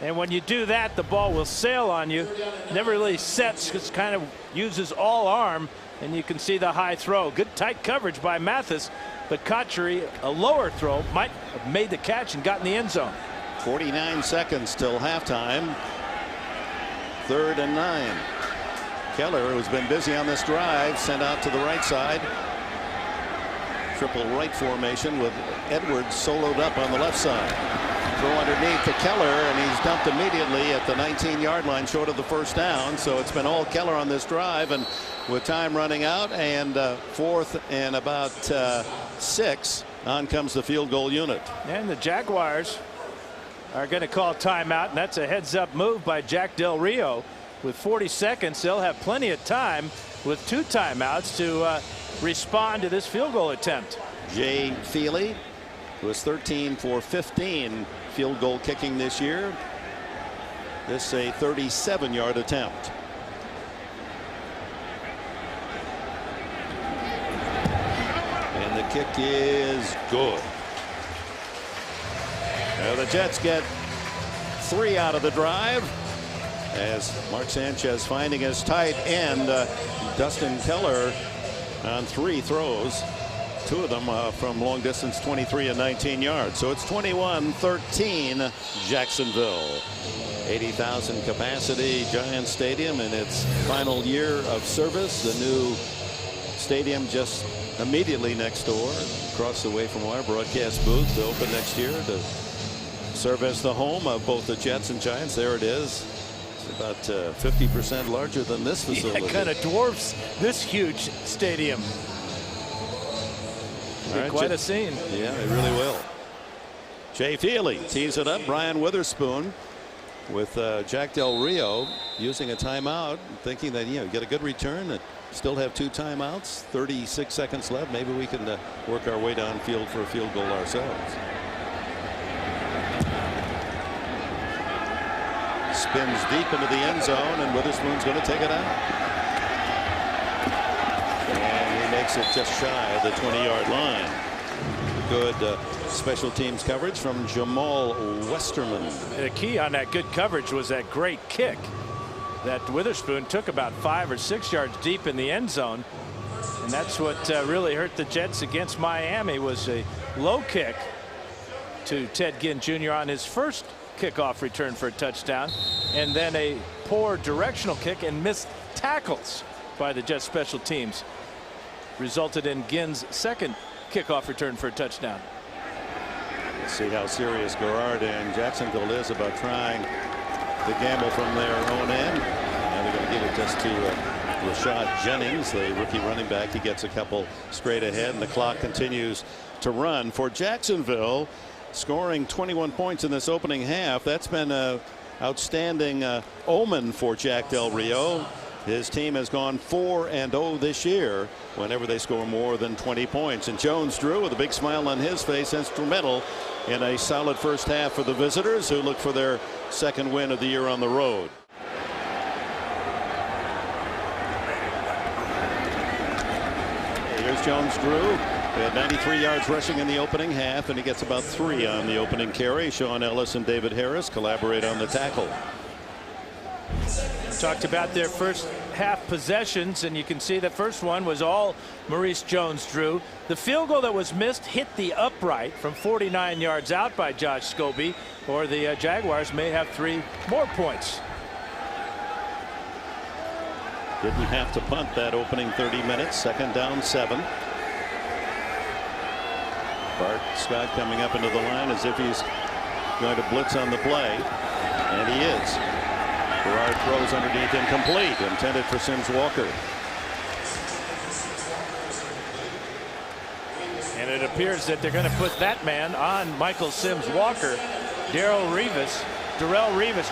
And when you do that, the ball will sail on you. Never really sets, just kind of uses all arm. And you can see the high throw. Good tight coverage by Mathis. But Cotchery, a lower throw, might have made the catch and got in the end zone.
49 seconds till halftime. 3rd and 9. Keller, who's been busy on this drive, sent out to the right side. Triple right formation with Edwards soloed up on the left side. Throw underneath to Keller, and he's dumped immediately at the 19-yard line short of the first down. So it's been all Keller on this drive, and with time running out and 4th and about 6, on comes the field goal unit.
And the Jaguars are going to call timeout, and that's a heads-up move by Jack Del Rio. With 40 seconds, they'll have plenty of time with 2 timeouts to respond to this field goal attempt.
Jay Feely was 13 for 15 field goal kicking this year. This a 37-yard attempt. And the kick is good. Now the Jets get 3 out of the drive, as Mark Sanchez finding his tight end Dustin Keller on 3 throws, 2 of them from long distance, 23 and 19 yards. So it's 21-13 Jacksonville. 80,000 capacity Giants Stadium in its final year of service. The new stadium just immediately next door, across the way from our broadcast booth, to open next year to serve as the home of both the Jets and Giants. There it is. It's about 50% larger than this facility.
Yeah, it kind of dwarfs this huge stadium. Right, quite a scene.
Yeah, it really will. Jay Feely tees it up. Brian Witherspoon with Jack Del Rio using a timeout, thinking that, you get a good return and still have 2 timeouts. 36 seconds left. Maybe we can work our way downfield for a field goal ourselves. Spins deep into the end zone, and Witherspoon's going to take it out. And he makes it just shy of the 20-yard line. Good special teams coverage from Jamal Westerman.
The key on that good coverage was that great kick that Witherspoon took about 5 or 6 yards deep in the end zone. And that's what really hurt the Jets against Miami, was a low kick to Ted Ginn Jr. on his first kickoff return for a touchdown, and then a poor directional kick and missed tackles by the Jets special teams resulted in Ginn's second kickoff return for a touchdown.
Let's see how serious Garrard and Jacksonville is about trying to gamble from their own end. And they're going to give it just to Rashad Jennings, the rookie running back. He gets a couple straight ahead, and the clock continues to run for Jacksonville, scoring 21 points in this opening half. That's been an outstanding omen for Jack Del Rio. His team has gone 4-0 this year whenever they score more than 20 points. And Jones Drew, with a big smile on his face, instrumental in a solid first half for the visitors, who look for their 2nd win of the year on the road. Here's Jones Drew. He had 93 yards rushing in the opening half, and he gets about 3 on the opening carry. Sean Ellis and David Harris collaborate on the tackle.
Talked about their first half possessions, and you can see the first one was all Maurice Jones-Drew. The field goal that was missed hit the upright from 49 yards out by Josh Scobie, or the Jaguars may have 3 more points.
Didn't have to punt that opening 30 minutes. 2nd down 7. Bart Scott coming up into the line as if he's going to blitz on the play, and he is. Garrard throws underneath, incomplete, intended for Sims Walker.
And it appears that they're going to put that man on Michael Sims Walker. Darrell Revis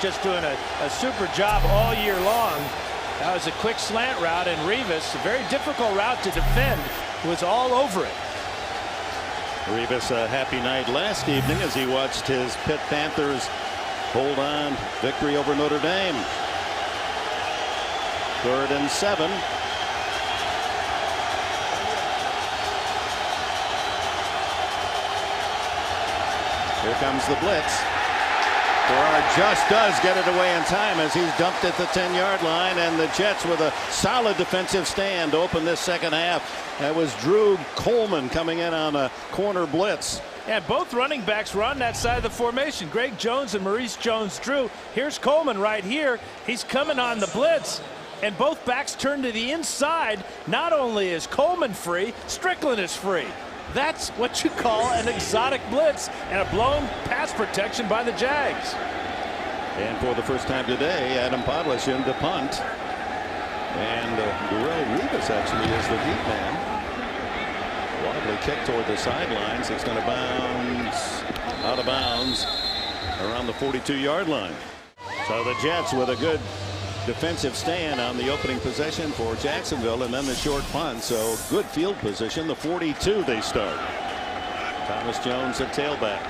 just doing a super job all year long. That was a quick slant route, and Revis, a very difficult route to defend, was all over it.
Rivas a happy night last evening as he watched his Pitt Panthers hold on victory over Notre Dame. 3rd and 7. Here comes the blitz. Gerard just does get it away in time as he's dumped at the 10-yard line, and the Jets with a solid defensive stand to open this second half. That was Drew Coleman coming in on a corner blitz.
And both running backs were on that side of the formation. Greg Jones and Maurice Jones-Drew. Here's Coleman right here. He's coming on the blitz, and both backs turn to the inside. Not only is Coleman free, Strickland is free. That's what you call an exotic blitz and a blown pass protection by the Jags.
And for the first time today, Adam Podlish in to punt. And Darrell Rivas actually is the deep man. Wobbly kick toward the sidelines. It's going to bounce out of bounds around the 42-yard line. So the Jets with a good defensive stand on the opening possession for Jacksonville, and then the short punt. So good field position. The 42 they start. Thomas Jones at tailback.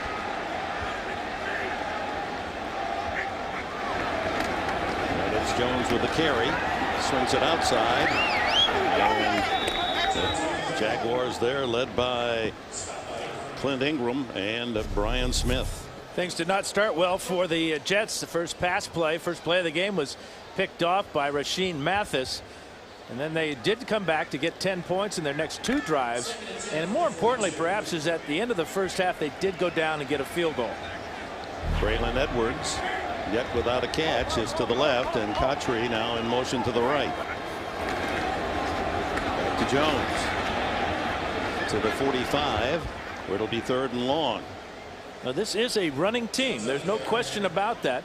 And it's Jones with the carry. Swings it outside. And the Jaguars there led by Clint Ingram and Brian Smith.
Things did not start well for the Jets. The first play of the game was picked off by Rashean Mathis, and then they did come back to get 10 points in their next 2 drives, and more importantly perhaps is at the end of the first half they did go down and get a field goal.
Braylon Edwards, yet without a catch, is to the left, and Cotchery now in motion to the right. Back to Jones to the 45, where it'll be 3rd and long.
Now this is a running team. There's no question about that.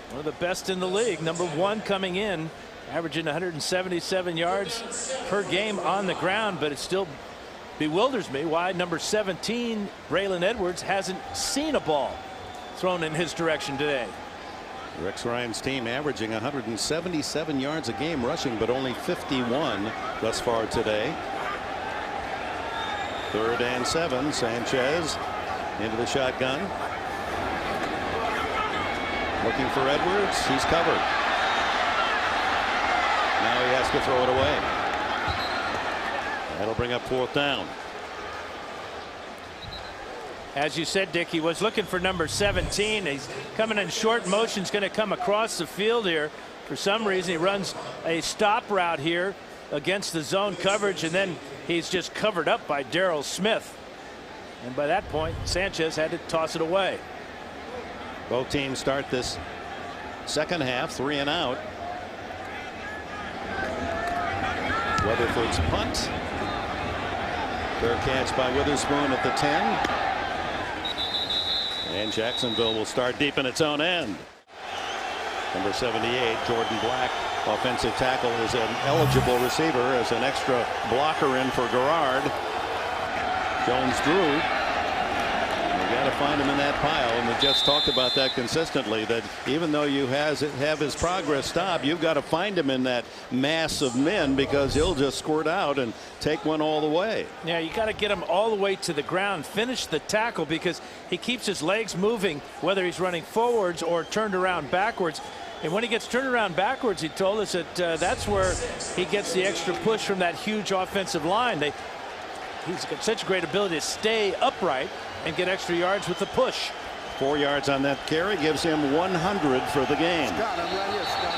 One of the best in the league. #1 coming in, averaging 177 yards per game on the ground, but it still bewilders me why number 17, Braylon Edwards, hasn't seen a ball thrown in his direction today.
Rex Ryan's team averaging 177 yards a game rushing, but only 51 thus far today. 3rd and 7. Sanchez into the shotgun. Looking for Edwards. He's covered. Now he has to throw it away. That'll bring up 4th down.
As you said, Dick, he was looking for number 17. He's coming in short motion. He's going to come across the field here. For some reason, he runs a stop route here against the zone coverage, and then he's just covered up by Darrell Smith. And by that point, Sanchez had to toss it away.
Both teams start this second half 3 and out. Weatherford's punt. Fair catch by Witherspoon at the 10. And Jacksonville will start deep in its own end. Number 78, Jordan Black, offensive tackle, is an eligible receiver as an extra blocker in for Gerard. Jones-Drew. You got to find him in that pile, and we just talked about that consistently, that even though you have his progress stopped, you've got to find him in that mass of men, because he'll just squirt out and take one all the way.
Yeah, you got to get him all the way to the ground, finish the tackle, because he keeps his legs moving whether he's running forwards or turned around backwards. And when he gets turned around backwards, he told us that that's where he gets the extra push from that huge offensive line. He's got such a great ability to stay upright and get extra yards with the push.
4 yards on that carry gives him 100 for the game.
Scott, I'm right here, Scott.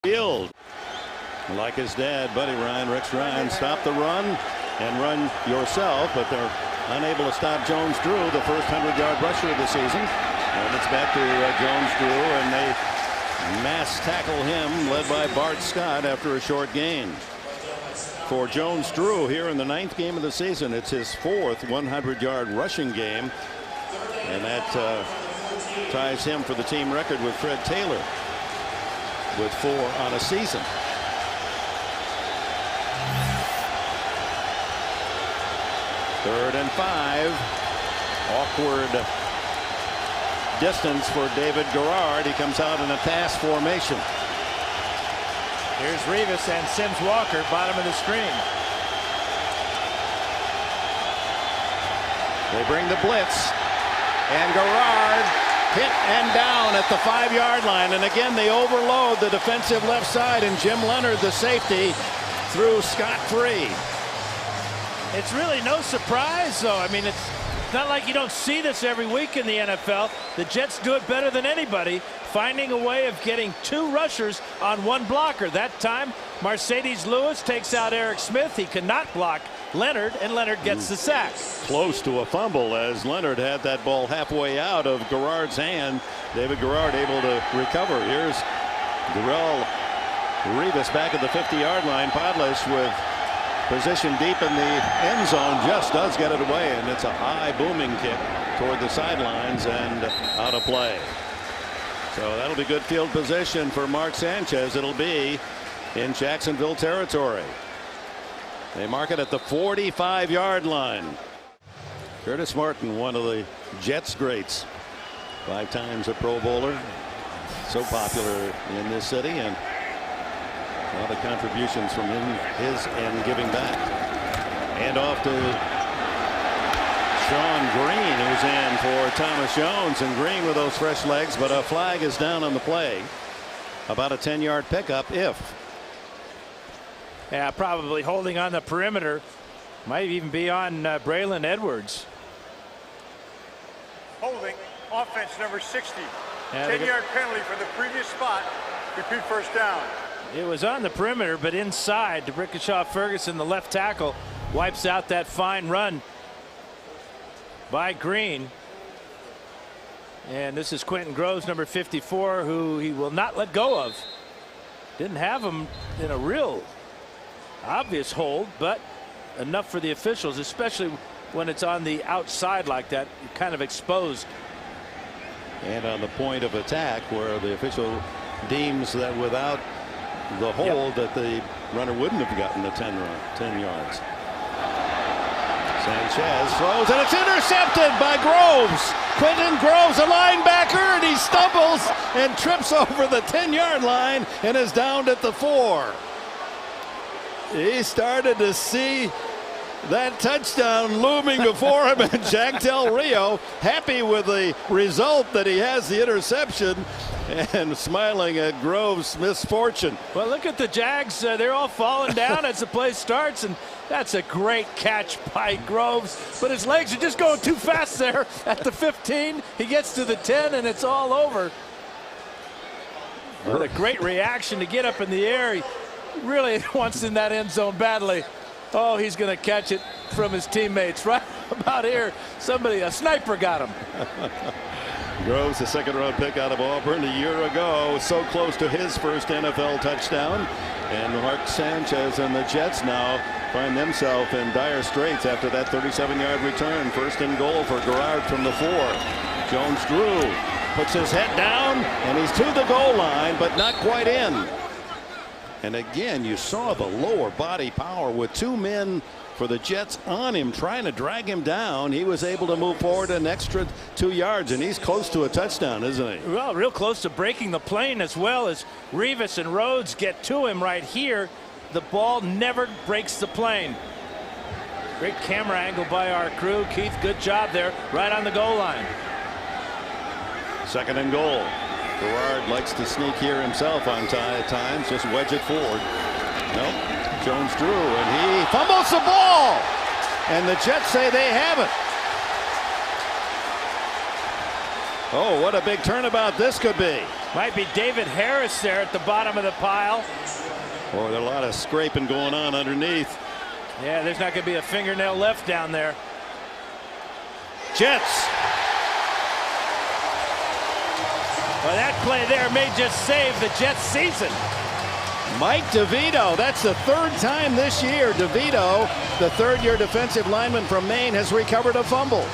Field. Like his dad, Buddy Ryan, Rex Ryan, stop the run and run yourself, but they're unable to stop Jones-Drew, the first 100-yard rusher of the season. And it's back to Jones-Drew, and they mass tackle him, led by Bart Scott after a short gain. For Jones-Drew here in the 9th game of the season, it's his 4th 100-yard rushing game, and that ties him for the team record with Fred Taylor with 4 on a season. Third and 5. Awkward distance for David Garrard. He comes out in a pass formation.
Here's Rivas and Sims Walker, bottom of the screen.
They bring the blitz, and Garrard hit and down at the 5-yard line. And again, they overload the defensive left side, and Jim Leonard, the safety, threw scot-free.
It's really no surprise, though. I mean, it's not like you don't see this every week in the NFL. The Jets do it better than anybody, finding a way of getting 2 rushers on 1 blocker. That time, Mercedes Lewis takes out Eric Smith. He cannot block Leonard, and Leonard gets the sack.
Close to a fumble as Leonard had that ball halfway out of Garrard's hand. David Garrard able to recover. Here's Darrell Rivas back at the 50-yard line. Podlish with position deep in the end zone, just does get it away, and it's a high booming kick toward the sidelines and out of play. So that'll be good field position for Mark Sanchez. It'll be in Jacksonville territory. They mark it at the 45-yard line. Curtis Martin, one of the Jets greats, 5 times a Pro Bowler, so popular in this city, and a lot of contributions from him, his end giving back. And off to Sean Green, who's in for Thomas Jones, and Green with those fresh legs, but a flag is down on the play. About a 10-yard pickup if.
Yeah, probably holding on the perimeter. Might even be on Braylon Edwards.
Holding, offense number 60.
Yeah,
10-yard penalty for the previous spot. Repeat first down.
It was on the perimeter, but inside. DeBrickashaw Ferguson, the left tackle, wipes out that fine run by Green. And this is Quentin Groves, number 54, who he will not let go of. Didn't have him in a real obvious hold, but enough for the officials, especially when it's on the outside like that, kind of exposed.
And on the point of attack, where the official deems that without the hold, that the runner wouldn't have gotten the 10 yards. Sanchez throws, and it's intercepted by Groves. Quentin Groves, a linebacker, and he stumbles and trips over the 10-yard line and is downed at the 4. He started to see that touchdown looming before him, and Jack Del Rio happy with the result that he has the interception and smiling at Groves' misfortune.
Well, look at the Jags. They're all falling down as the play starts, and that's a great catch by Groves. But his legs are just going too fast there at the 15. He gets to the 10, and it's all over. What a great reaction to get up in the air. He really wants in that end zone badly. Oh, he's going to catch it from his teammates right about here. A sniper got him.
Groves, a second-round pick out of Auburn a year ago, so close to his first NFL touchdown. And Mark Sanchez and the Jets now find themselves in dire straits after that 37-yard return. First and goal for Garrard from the 4. Jones Drew puts his head down, and he's to the goal line, but not quite in. And again, you saw the lower body power with 2 men for the Jets on him, trying to drag him down. He was able to move forward an extra 2 yards, and he's close to a touchdown, isn't he?
Well, real close to breaking the plane, as well as Rivas and Rhodes get to him right here. The ball never breaks the plane. Great camera angle by our crew. Keith, good job there, right on the goal line.
Second and goal. Garrard likes to sneak here himself on times, just wedge it forward. Nope. Jones Drew, and he fumbles the ball, and the Jets say they have it. Oh, what a big turnabout this could be.
Might be David Harris there at the bottom of the pile.
Oh, there's a lot of scraping going on underneath.
Yeah, there's not going to be a fingernail left down there.
Jets.
Well, that play there may just save the Jets season.
Mike DeVito, that's the 3rd time this year. DeVito, the 3rd-year defensive lineman from Maine, has recovered a fumble.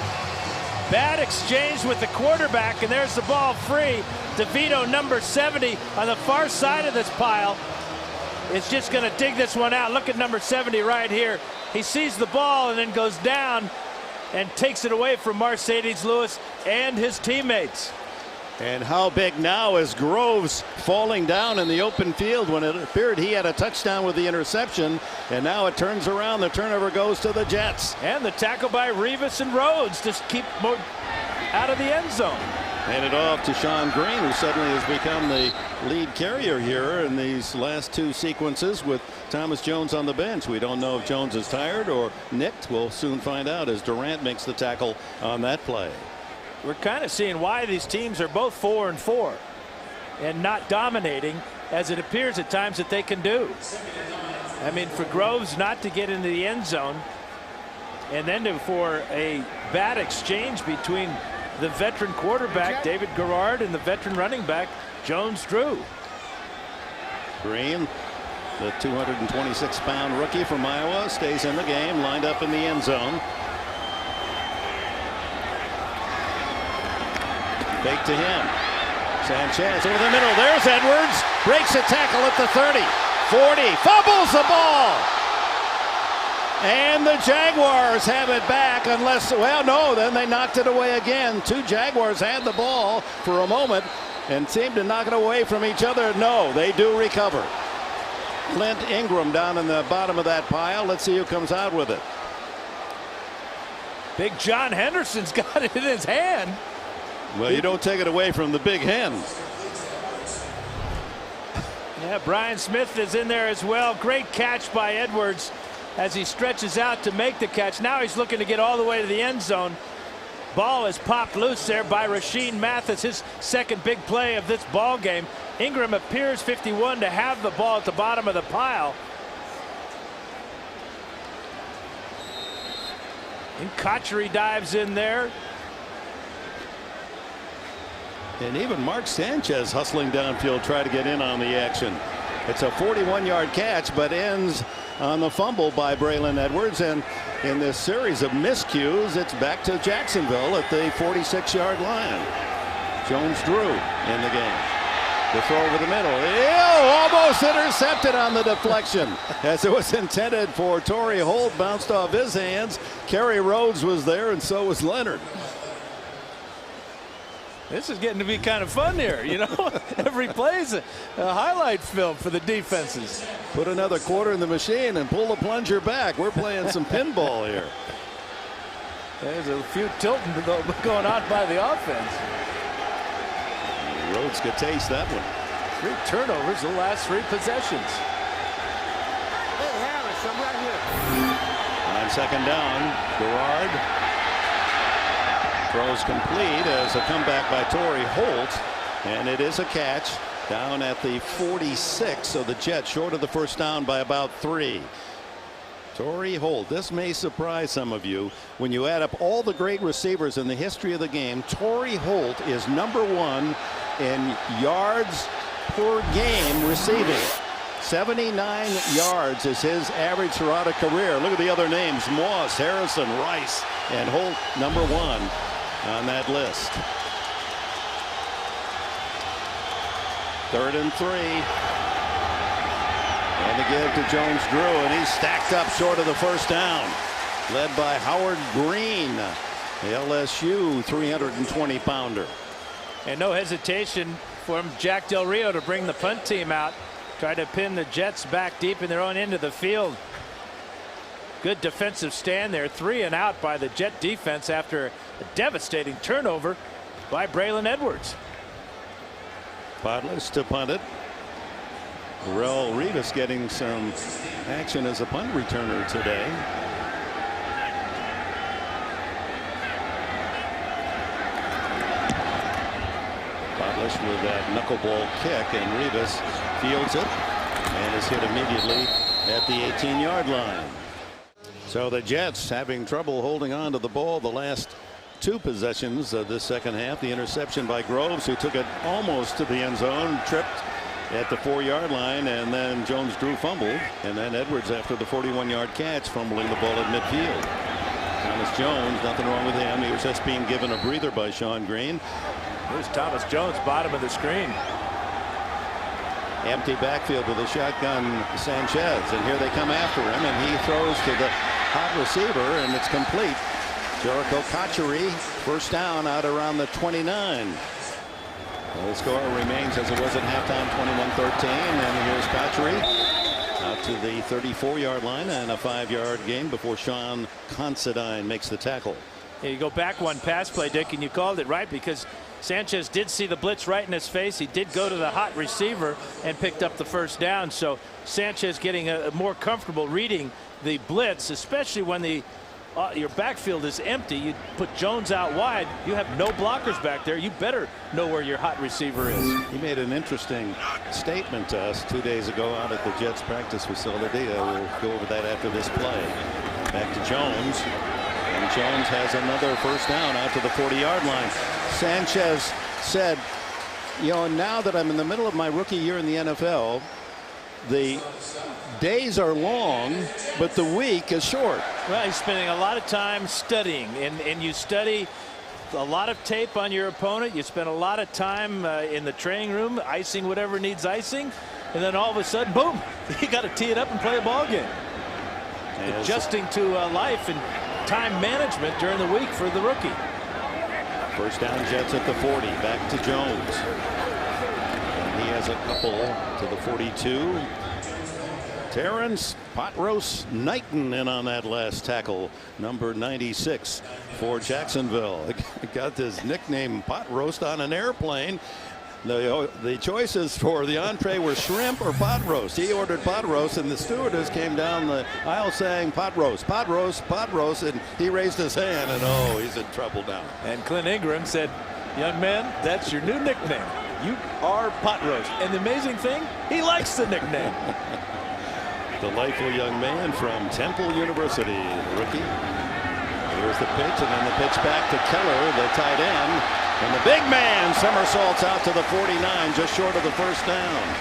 Bad exchange with the quarterback, and there's the ball free. DeVito, number 70, on the far side of this pile, is just going to dig this one out. Look at number 70 right here. He sees the ball and then goes down and takes it away from Mercedes Lewis and his teammates.
And how big now is Groves falling down in the open field when it appeared he had a touchdown with the interception, and now it turns around. The turnover goes to the Jets.
And the tackle by Revis and Rhodes to keep more out of the end zone.
Handed off to Sean Green, who suddenly has become the lead carrier here in these last two sequences with Thomas Jones on the bench. We don't know if Jones is tired or nicked. We'll soon find out as Durant makes the tackle on that play.
We're kind of seeing why these teams are both 4-4 and not dominating as it appears at times that they can do. I mean, for Groves not to get into the end zone and then for a bad exchange between the veteran quarterback David Garrard and the veteran running back Jones-Drew.
Green, the 226-pound rookie from Iowa, stays in the game, lined up in the end zone. Fake to him. Sanchez over the middle. There's Edwards. Breaks a tackle at the 30. 40. Fumbles the ball. And the Jaguars have it back unless, well, no, then they knocked it away again. Two Jaguars had the ball for a moment and seemed to knock it away from each other. No, they do recover. Clint Ingram down in the bottom of that pile. Let's see who comes out with it.
Big John Henderson's got it in his hand.
Well, you don't take it away from the big hen.
Yeah, Brian Smith is in there as well. Great catch by Edwards as he stretches out to make the catch. Now he's looking to get all the way to the end zone. Ball is popped loose there by Rashean Mathis, his second big play of this ball game. Ingram appears 51 to have the ball at the bottom of the pile. And Kotchery dives in there.
And even Mark Sanchez hustling downfield, try to get in on the action. It's a 41-yard catch, but ends on the fumble by Braylon Edwards. And in this series of miscues, it's back to Jacksonville at the 46-yard line. Jones-Drew in the game. The throw over the middle. Ew, almost intercepted on the deflection. As it was intended for Torrey Holt, bounced off his hands. Kerry Rhodes was there, and so was Leonard.
This is getting to be kind of fun here, you know. Every play's a highlight film for the defenses.
Put another quarter in the machine and pull the plunger back. We're playing some pinball here.
There's a few tilting going on by the offense.
Rhodes could taste that one.
3 turnovers the last 3 possessions.
Hey, Harris, I'm right here.
On second down, Garrard throws complete as a comeback by Torrey Holt, and it is a catch down at the 46. So the Jets short of the first down by about 3. Torrey Holt, this may surprise some of you. When you add up all the great receivers in the history of the game, Torrey Holt is #1 in yards per game receiving. 79 yards is his average throughout a career. Look at the other names: Moss, Harrison, Rice, and Holt #1 on that list. 3rd and 3. And the give to Jones-Drew, and he's stacked up short of the first down. Led by Howard Green, the LSU 320-pounder.
And no hesitation from Jack Del Rio to bring the punt team out. Try to pin the Jets back deep in their own end of the field. Good defensive stand there. 3 and out by the Jet defense after a devastating turnover by Braylon Edwards.
Podless to punt it. Rel Revis getting some action as a punt returner today. Podless with that knuckleball kick, and Revis fields it and is hit immediately at the 18-yard line. So the Jets having trouble holding on to the ball the last 2 possessions of this second half. The interception by Groves, who took it almost to the end zone, tripped at the 4-yard line, and then Jones-Drew fumbled, and then Edwards, after the 41-yard catch, fumbling the ball at midfield. Thomas Jones, nothing wrong with him. He was just being given a breather by Sean Green.
There's Thomas Jones, bottom of the screen.
Empty backfield with a shotgun Sanchez, and here they come after him, and he throws to the hot receiver, and it's complete. Jericho Kotchery, first down out around the 29. The score remains as it was at halftime, 21-13. And here's Cotchery out to the 34-yard line, and a 5-yard gain before Sean Considine makes the tackle.
Yeah, you go back one pass play, Dick, and you called it right because Sanchez did see the blitz right in his face. He did go to the hot receiver and picked up the first down. So Sanchez getting a more comfortable reading the blitz, especially when your backfield is empty. You put Jones out wide. You have no blockers back there. You better know where your hot receiver is.
He made an interesting statement to us 2 days ago out at the Jets practice facility. We'll go over that after this play. Back to Jones. And Jones has another first down out to the 40-yard line. Sanchez said, you know, now that I'm in the middle of my rookie year in the NFL, the days are long, but the week is short.
Well, he's spending a lot of time studying, and you study a lot of tape on your opponent. You spend a lot of time in the training room icing whatever needs icing, and then all of a sudden, boom, you got to tee it up and play a ball game. Adjusting to life and time management during the week for the rookie.
First down, Jets at the 40. Back to Jones. And he has a couple to the 42. Terrence Pot Roast Knighton in on that last tackle, number 96 for Jacksonville. Got this nickname Pot Roast on an airplane. The choices for the entree were shrimp or pot roast. He ordered pot roast, and the stewardess came down the aisle saying pot roast, pot roast, pot roast, and he raised his hand, and oh, he's in trouble now.
And Clint Ingram said, young man, that's your new nickname. You are pot roast. And the amazing thing, he likes the nickname.
Delightful young man from Temple University, the rookie. Here's the pitch, and then the pitch back to Keller, the tight end. And the big man somersaults out to the 49, just short of the first down.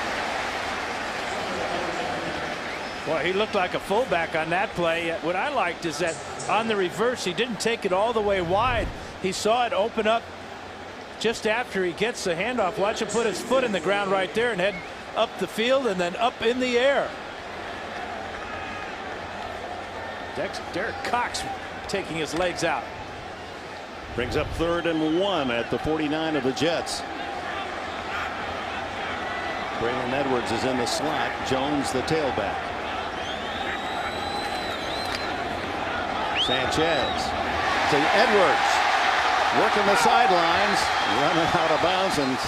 Well, he looked like a fullback on that play. What I liked is that on the reverse, he didn't take it all the way wide. He saw it open up just after he gets the handoff. Watch him put his foot in the ground right there and head up the field and then up in the air. Derek Cox taking his legs out.
Brings up 3rd and 1 at the 49 of the Jets. Braylon Edwards is in the slot. Jones the tailback. Sanchez to Edwards. Working the sidelines. Running out of bounds and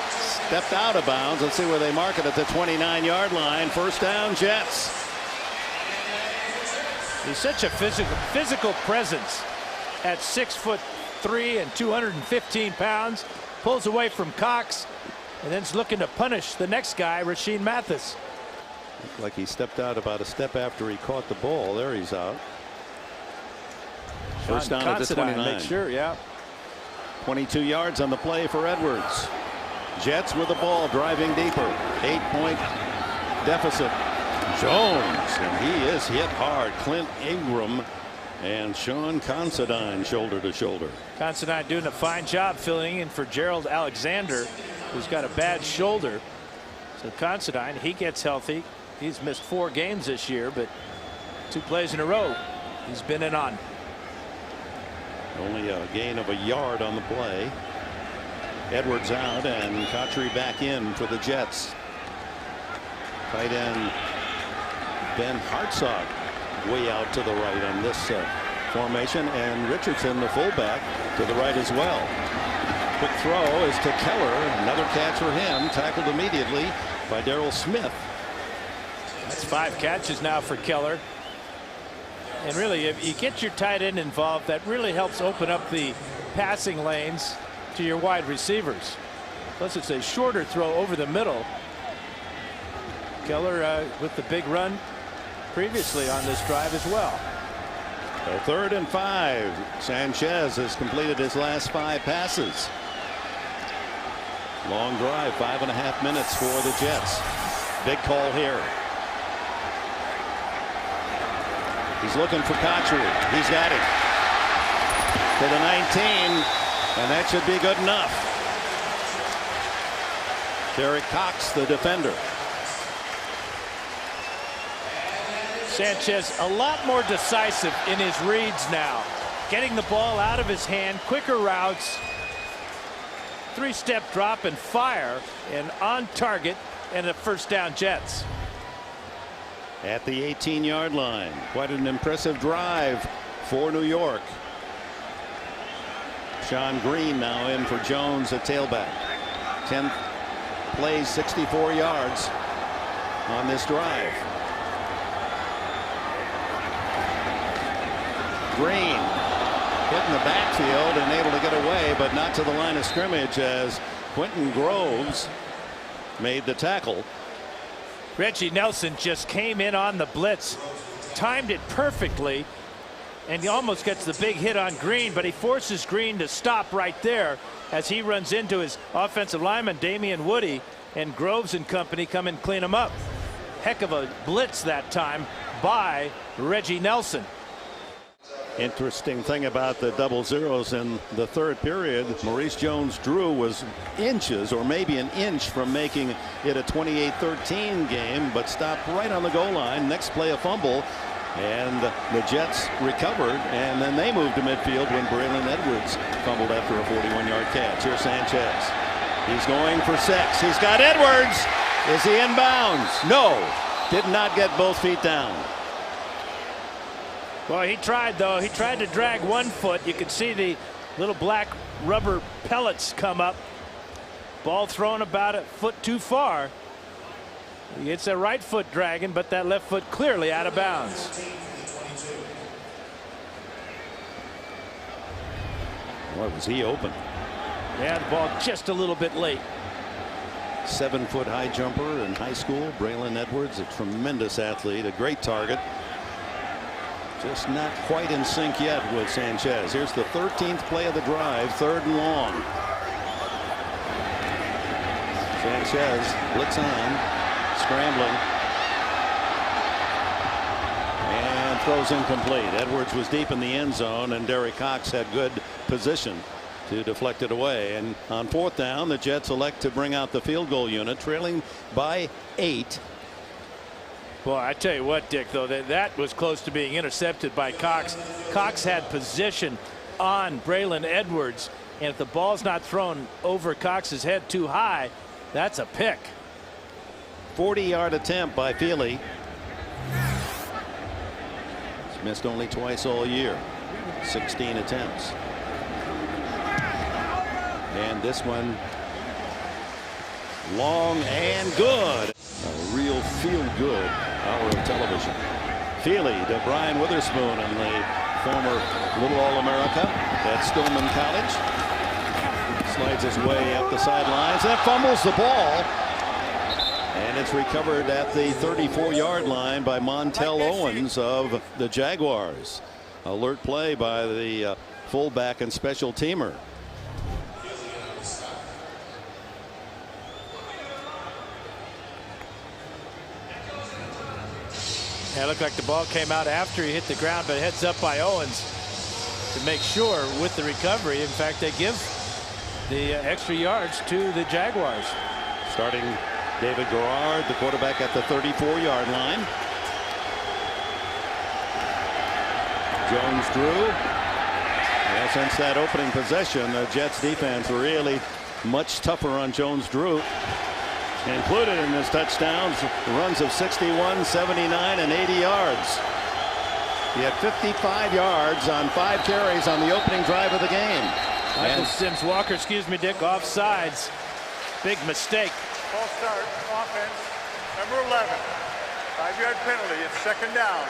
stepped out of bounds. Let's see where they mark it at the 29-yard line. First down, Jets.
He's such a physical presence at 6'3" and 215 pounds. Pulls away from Cox and then's looking to punish the next guy, Rasheed Mathis.
Looked like he stepped out about a step after he caught the ball. There he's out. First down at the 29.
Make sure, yeah.
22 yards on the play for Edwards. Jets with the ball, driving deeper. 8-point deficit. Jones, and he is hit hard. Clint Ingram and Sean Considine shoulder to shoulder.
Considine doing a fine job filling in for Gerald Alexander, who's got a bad shoulder. So Considine, he gets healthy. He's missed 4 games this year, but 2 plays in a row he's been in on.
Only a gain of a yard on the play. Edwards out and Cotchery back in for the Jets. Tight end Ben Hartzog way out to the right on this formation, and Richardson, the fullback, to the right as well. Quick throw is to Keller. Another catch for him, tackled immediately by Darrell Smith.
That's 5 catches now for Keller. And really, if you get your tight end involved, that really helps open up the passing lanes to your wide receivers. Plus, it's a shorter throw over the middle. Keller with the big run previously on this drive as well.
So 3rd and 5. Sanchez has completed his last 5 passes. Long drive, 5.5 minutes for the Jets. Big call here. He's looking for Cotchery. He's got it. To the 19, and that should be good enough. Derek Cox, the defender.
Sanchez a lot more decisive in his reads now, getting the ball out of his hand, quicker routes. Three-step drop and fire, and on target, and a first down, Jets.
At the 18-yard line. Quite an impressive drive for New York. Sean Green now in for Jones at tailback. 10 plays, 64 yards on this drive. Green hitting the backfield and able to get away, but not to the line of scrimmage as Quentin Groves made the tackle.
Reggie Nelson just came in on the blitz, timed it perfectly, and he almost gets the big hit on Green, but he forces Green to stop right there as he runs into his offensive lineman, Damian Woody, and Groves and company come and clean him up. Heck of a blitz that time by Reggie Nelson.
Interesting thing about the double zeros in the third period, Maurice Jones-Drew was inches or maybe an inch from making it a 28-13 game, but stopped right on the goal line. Next play, a fumble, and the Jets recovered, and then they moved to midfield when Braylon Edwards fumbled after a 41-yard catch. Here's Sanchez. He's going for 6. He's got Edwards. Is he in bounds? No. Did not get both feet down.
Well, he tried, though. He tried to drag one foot. You could see the little black rubber pellets come up. Ball thrown about a foot too far. It's a right foot dragging, but that left foot clearly out of bounds.
Boy, was he open.
Yeah, the ball just a little bit late.
7-foot high jumper in high school. Braylon Edwards, a tremendous athlete, a great target. Just not quite in sync yet with Sanchez. Here's the 13th play of the drive, 3rd and long. Sanchez blitz on, scrambling, and throws incomplete. Edwards was deep in the end zone, and Derek Cox had good position to deflect it away. And on 4th down, the Jets elect to bring out the field goal unit, trailing by 8.
Well, I tell you what, Dick, though, that was close to being intercepted by Cox. Cox had position on Braylon Edwards, and if the ball's not thrown over Cox's head too high, that's a pick.
40-yard attempt by Feely. He's missed only twice all year. 16 attempts. And this one long and good. A real feel-good hour of television. Feely to Brian Witherspoon and the former Little All-America at Stillman College. Slides his way up the sidelines and fumbles the ball. And it's recovered at the 34-yard line by Montel Owens of the Jaguars. Alert play by the fullback and special teamer.
Yeah, it looked like the ball came out after he hit the ground, but heads up by Owens to make sure with the recovery. In fact, they give the extra yards to the Jaguars.
Starting David Garrard, the quarterback, at the 34-yard line. Jones-Drew. Well, since that opening possession, the Jets defense really much tougher on Jones-Drew. Included in his touchdowns, runs of 61, 79, and 80 yards. He had 55 yards on 5 carries on the opening drive of the game.
Michael Sims Walker, excuse me, Dick, offsides. Big mistake.
False start, offense, number 11. 5-yard penalty. It's 2nd down.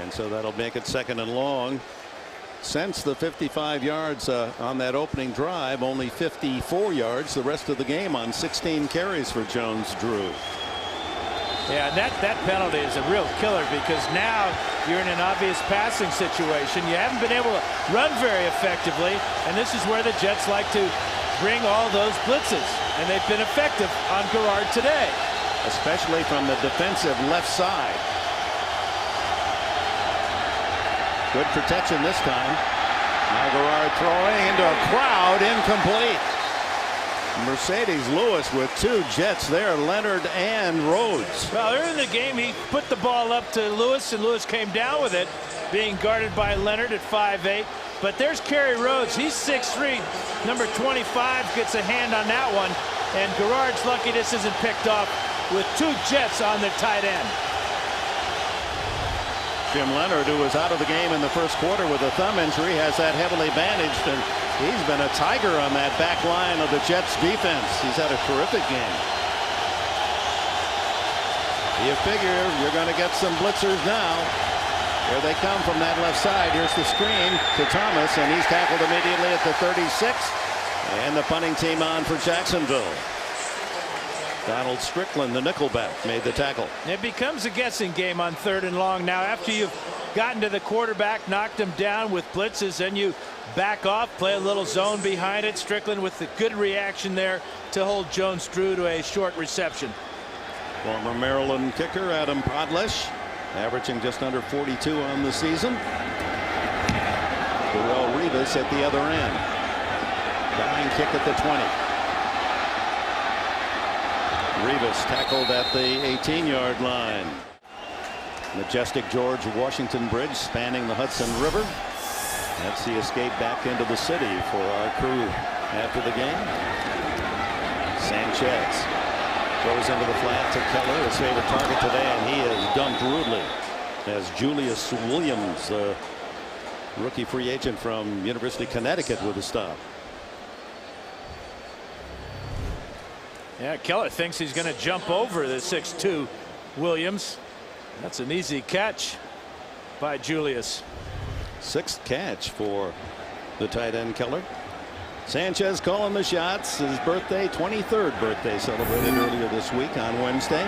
And so that'll make it 2nd and long. Since the 55 yards on that opening drive, only 54 yards the rest of the game on 16 carries for Jones-Drew.
Yeah, and that penalty is a real killer because now you're in an obvious passing situation. You haven't been able to run very effectively, and this is where the Jets like to bring all those blitzes, and they've been effective on Garrard today.
Especially from the defensive left side. Good protection this time. Now Garrard throwing into a crowd, incomplete. Mercedes Lewis with 2 Jets there, Leonard and Rhodes.
Well, early in the game, he put the ball up to Lewis, and Lewis came down with it, being guarded by Leonard at 5'8". But there's Kerry Rhodes. He's 6'3". Number 25 gets a hand on that one. And Garrard's lucky this isn't picked off with 2 Jets on their tight end.
Jim Leonard, who was out of the game in the first quarter with a thumb injury, has that heavily bandaged, and he's been a tiger on that back line of the Jets defense. He's had a terrific game. You figure you're going to get some blitzers now. Here they come from that left side. Here's the screen to Thomas, and he's tackled immediately at the 36. And the punting team on for Jacksonville. Donald Strickland, the nickelback, made the tackle.
It becomes a guessing game on 3rd and long. Now, after you've gotten to the quarterback, knocked him down with blitzes, then you back off, play a little zone behind it. Strickland with the good reaction there to hold Jones-Drew to a short reception.
Former Maryland kicker Adam Podlesh, averaging just under 42 on the season. Darrelle Revis at the other end. Dying kick at the 20. Revis tackled at the 18-yard line. Majestic George Washington Bridge spanning the Hudson River. That's the escape back into the city for our crew after the game. Sanchez goes into the flat to Keller, his favorite target today, and he is dunked rudely as Julius Williams, rookie free agent from University of Connecticut, with a stop.
Yeah, Keller thinks he's going to jump over the 6'2" Williams. That's an easy catch by Julius.
6th catch for the tight end Keller. Sanchez calling the shots. His birthday, 23rd birthday, celebrated earlier this week on Wednesday.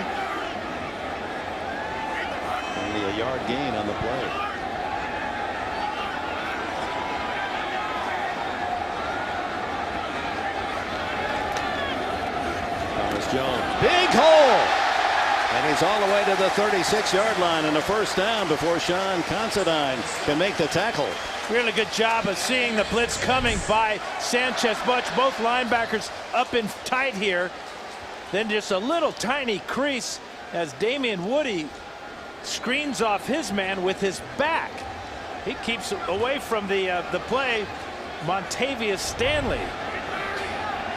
Only a yard gain on the play. Jones, big hole, and he's all the way to the 36-yard line, and a first down before Sean Considine can make the tackle.
Really good job of seeing the blitz coming by Sanchez. Both linebackers up in tight here. Then just a little tiny crease as Damian Woody screens off his man with his back. He keeps away from the play. Montavious Stanley.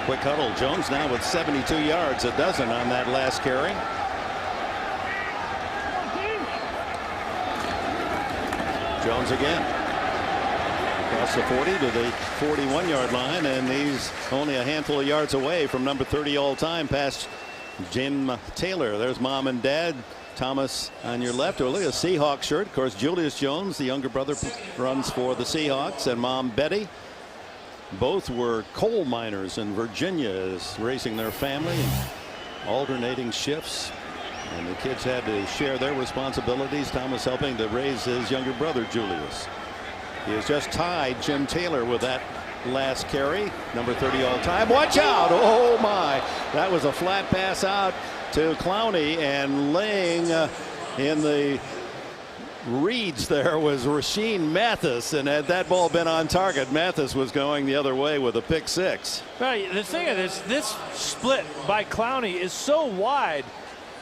Quick huddle. Jones now with 72 yards, a dozen on that last carry. Jones again across the 40 to the 41-yard line, and he's only a handful of yards away from number 30 all time past Jim Taylor. There's mom and dad. Thomas on your left. Oh, look at a Seahawks shirt. Of course, Julius Jones, the younger brother, runs for the Seahawks, and mom Betty. Both were coal miners in Virginia, raising their family, alternating shifts, and the kids had to share their responsibilities. Thomas helping to raise his younger brother Julius. He has just tied Jim Taylor with that last carry, number 30 all time. Watch out! Oh my! That was a flat pass out to Clowney, and laying in the reads there was Rashean Mathis, and had that ball been on target, Mathis was going the other way with a pick six.
Right, the thing is, this split by Clowney is so wide,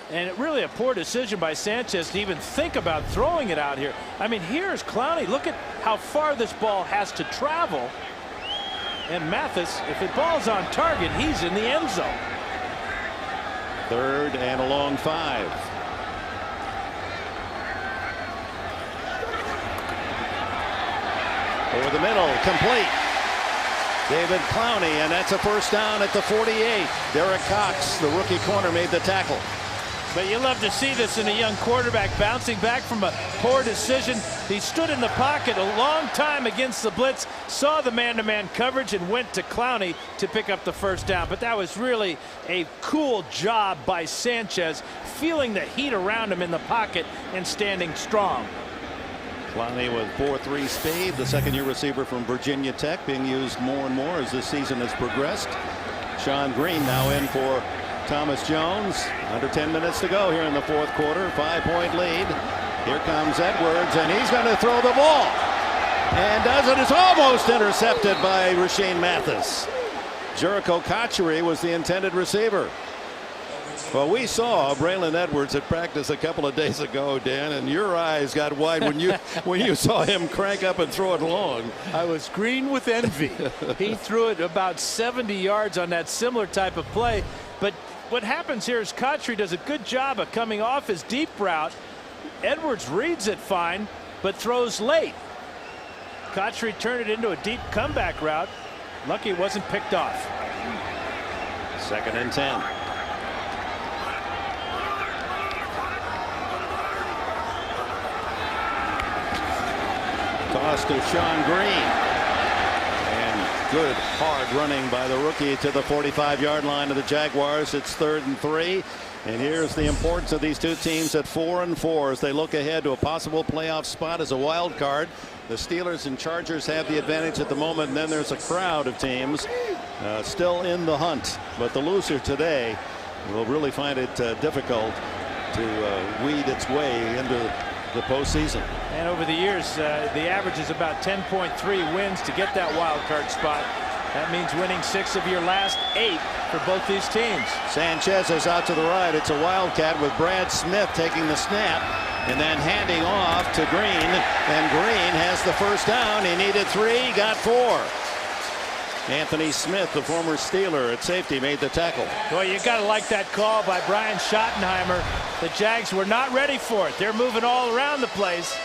and really a poor decision by Sanchez to even think about throwing it out here. I mean, here's Clowney. Look at how far this ball has to travel. And Mathis, if the ball's on target, he's in the end zone.
3rd and a long 5. Over the middle, complete. David Clowney, and that's a first down at the 48. Derek Cox, the rookie corner, made the tackle.
But you love to see this in a young quarterback, bouncing back from a poor decision. He stood in the pocket a long time against the blitz, saw the man-to-man coverage, and went to Clowney to pick up the first down. But that was really a cool job by Sanchez, feeling the heat around him in the pocket and standing strong.
Clowney with 4.3 speed, the second-year receiver from Virginia Tech, being used more and more as this season has progressed. Sean Green now in for Thomas Jones. Under 10 minutes to go here in the 4th quarter. 5-point lead. Here comes Edwards, and he's going to throw the ball. And does it. It's almost intercepted by Rashean Mathis. Jericho Cotchery was the intended receiver. Well, we saw Braylon Edwards at practice a couple of days ago, Dan, and your eyes got wide when you saw him crank up and throw it long.
I was green with envy. He threw it about 70 yards on that similar type of play. But what happens here is Cotchery does a good job of coming off his deep route. Edwards reads it fine, but throws late. Cotchery turned it into a deep comeback route. Lucky it wasn't picked off.
2nd and 10. Toss to Sean Green. And good hard running by the rookie to the 45-yard line of the Jaguars. It's 3rd and 3. And here's the importance of these two teams at 4-4 as they look ahead to a possible playoff spot as a wild card. The Steelers and Chargers have the advantage at the moment, and then there's a crowd of teams still in the hunt. But the loser today will really find it difficult to weed its way into the postseason.
And over the years, the average is about 10.3 wins to get that wild card spot. That means winning 6 of your last 8 for both these teams.
Sanchez is out to the right. It's a wildcat with Brad Smith taking the snap and then handing off to Green. And Green has the first down. He needed 3, got 4. Anthony Smith, the former Steeler at safety, made the tackle.
Boy, you got to like that call by Brian Schottenheimer. The Jags were not ready for it. They're moving all around the place.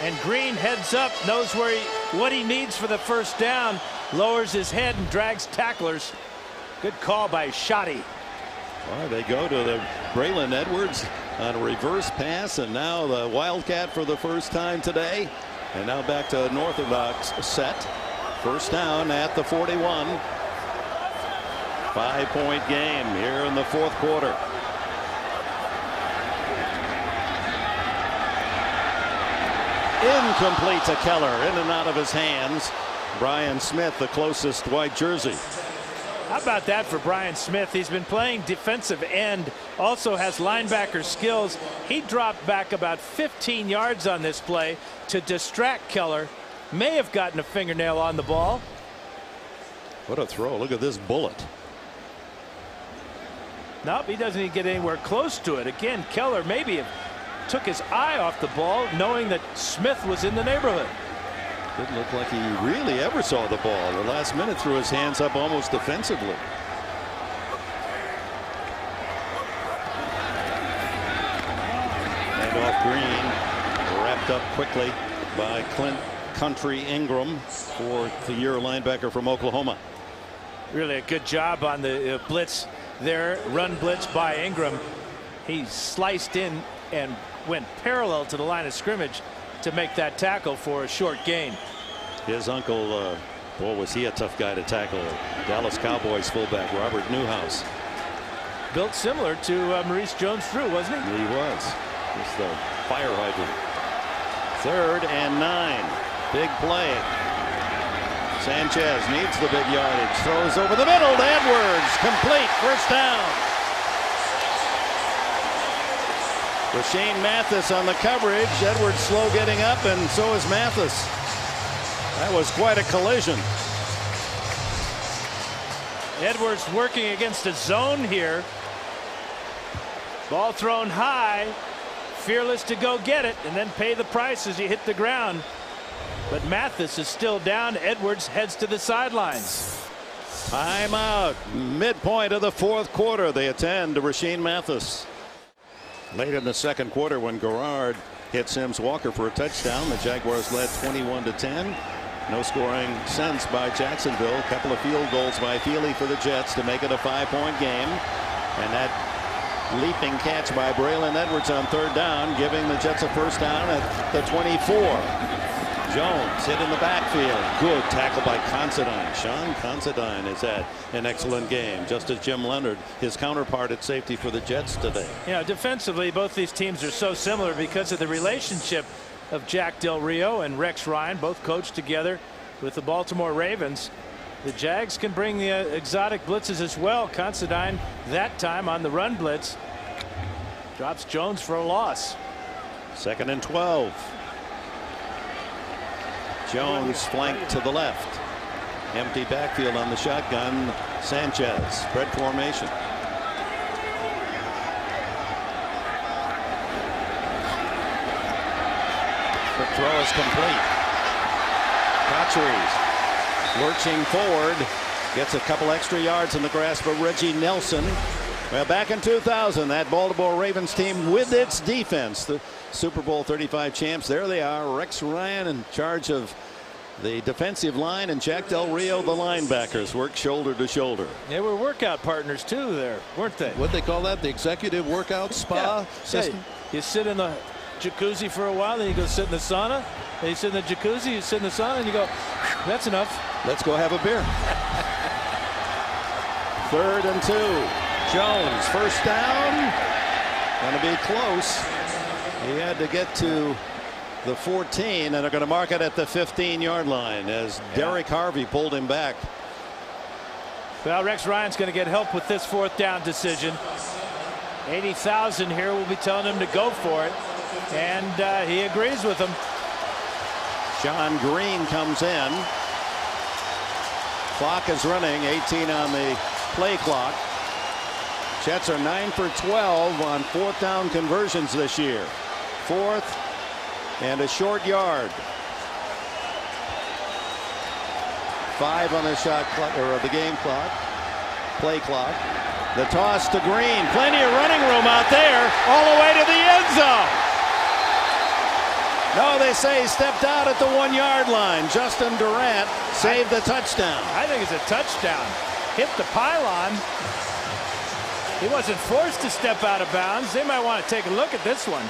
And Green heads up, knows what he needs for the first down, lowers his head and drags tacklers. Good call by Schotty.
Well, they go to the Braylon Edwards on a reverse pass, and now the wildcat for the first time today. And now back to an orthodox set. First down at the 41. 5-point game here in the 4th quarter. Incomplete to Keller, in and out of his hands. Brian Smith, the closest white jersey.
How about that for Brian Smith? He's been playing defensive end, also has linebacker skills. He dropped back about 15 yards on this play to distract Keller. May have gotten a fingernail on the ball.
What a throw. Look at this bullet.
Nope, he doesn't even get anywhere close to it. Again, Keller maybe took his eye off the ball, knowing that Smith was in the neighborhood.
Didn't look like he really ever saw the ball. The last minute threw his hands up almost defensively. And off Green, wrapped up quickly by Clint Country Ingram, 4th-year linebacker from Oklahoma.
Really a good job on the blitz there, run blitz by Ingram. He sliced in and went parallel to the line of scrimmage to make that tackle for a short gain.
His uncle, boy, was he a tough guy to tackle. Dallas Cowboys fullback Robert Newhouse.
Built similar to Maurice Jones-Drew, wasn't he?
He was. Just the fire hydrant. 3rd and 9. Big play. Sanchez needs the big yardage. Throws over the middle to Edwards. Complete. First down. Rashean Mathis on the coverage. Edwards slow getting up, and so is Mathis. That was quite a collision.
Edwards working against a zone here. Ball thrown high. Fearless to go get it and then pay the price as he hit the ground. But Mathis is still down. Edwards heads to the sidelines.
Timeout. Midpoint of the 4th quarter. They attend to Rashean Mathis. Late in the 2nd quarter, when Garrard hit Sims Walker for a touchdown, the Jaguars led 21-10. No scoring since by Jacksonville. A couple of field goals by Feely for the Jets to make it a 5-point game. And that leaping catch by Braylon Edwards on 3rd down, giving the Jets a first down at the 24. Jones hit in the backfield. Good tackle by Considine. Sean Considine has had an excellent game, just as Jim Leonard, his counterpart at safety for the Jets today.
Yeah, defensively, both these teams are so similar because of the relationship of Jack Del Rio and Rex Ryan, both coached together with the Baltimore Ravens. The Jags can bring the exotic blitzes as well. Considine that time on the run blitz drops Jones for a loss.
2nd and 12. Jones flanked to the left. Empty backfield on the shotgun. Sanchez spread formation. Throw is complete. Cotcheries lurching forward. Gets a couple extra yards in the grasp of Reggie Nelson. Well, back in 2000, that Baltimore Ravens team with its defense, the Super Bowl 35 champs, there they are. Rex Ryan in charge of the defensive line, and Jack Del Rio, the linebackers, work shoulder to shoulder.
They were workout partners too there, weren't they?
What they call that, the executive workout spa system?
Yeah. You sit in the jacuzzi for a while, then you go sit in the sauna. Then you sit in the jacuzzi, you sit in the sauna, and you go, that's enough.
Let's go have a beer. 3rd and 2. Jones, first down. Going to be close. He had to get to the 14, and they're going to mark it at the 15-yard line as Derek Harvey pulled him back.
Well, Rex Ryan's going to get help with this 4th down decision. 80,000 here will be telling him to go for it, and he agrees with them.
Sean Green comes in. Clock is running, 18 on the play clock. Jets are 9 for 12 on 4th down conversions this year. 4th and a short yard. 5 on the shot clock, or the game clock, play clock. The toss to Green. Plenty of running room out there, all the way to the end zone. No, they say he stepped out at the 1-yard line. Justin Durant saved the touchdown.
I think it's a touchdown. Hit the pylon. He wasn't forced to step out of bounds. They might want to take a look at this one.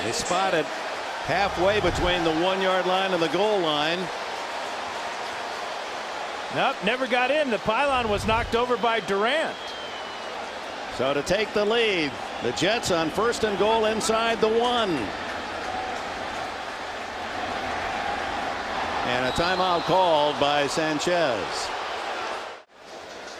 They spotted halfway between the 1-yard line and the goal line.
Nope, never got in. The pylon was knocked over by Durant.
So to take the lead, the Jets on 1st and goal inside the 1. And a timeout called by Sanchez.